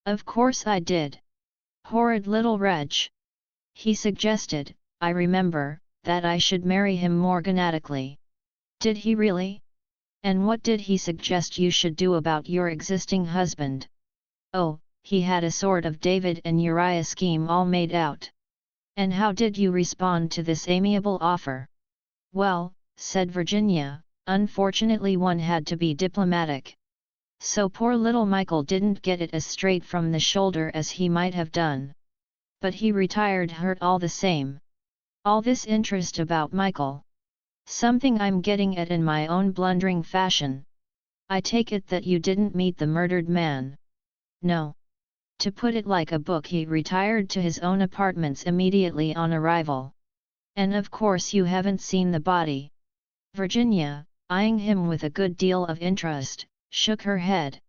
Of course I did. Horrid little wretch. He suggested, I remember, that I should marry him morganatically. Did he really? And what did he suggest you should do about your existing husband? Oh, he had a sort of David and Uriah scheme all made out. And how did you respond to this amiable offer? Well, said Virginia, unfortunately one had to be diplomatic. So poor little Michael didn't get it as straight from the shoulder as he might have done. But he retired hurt all the same. All this interest about Michael. Something I'm getting at in my own blundering fashion. I take it that you didn't meet the murdered man. No. To put it like a book, he retired to his own apartments immediately on arrival. And of course you haven't seen the body. Virginia, eyeing him with a good deal of interest, shook her head.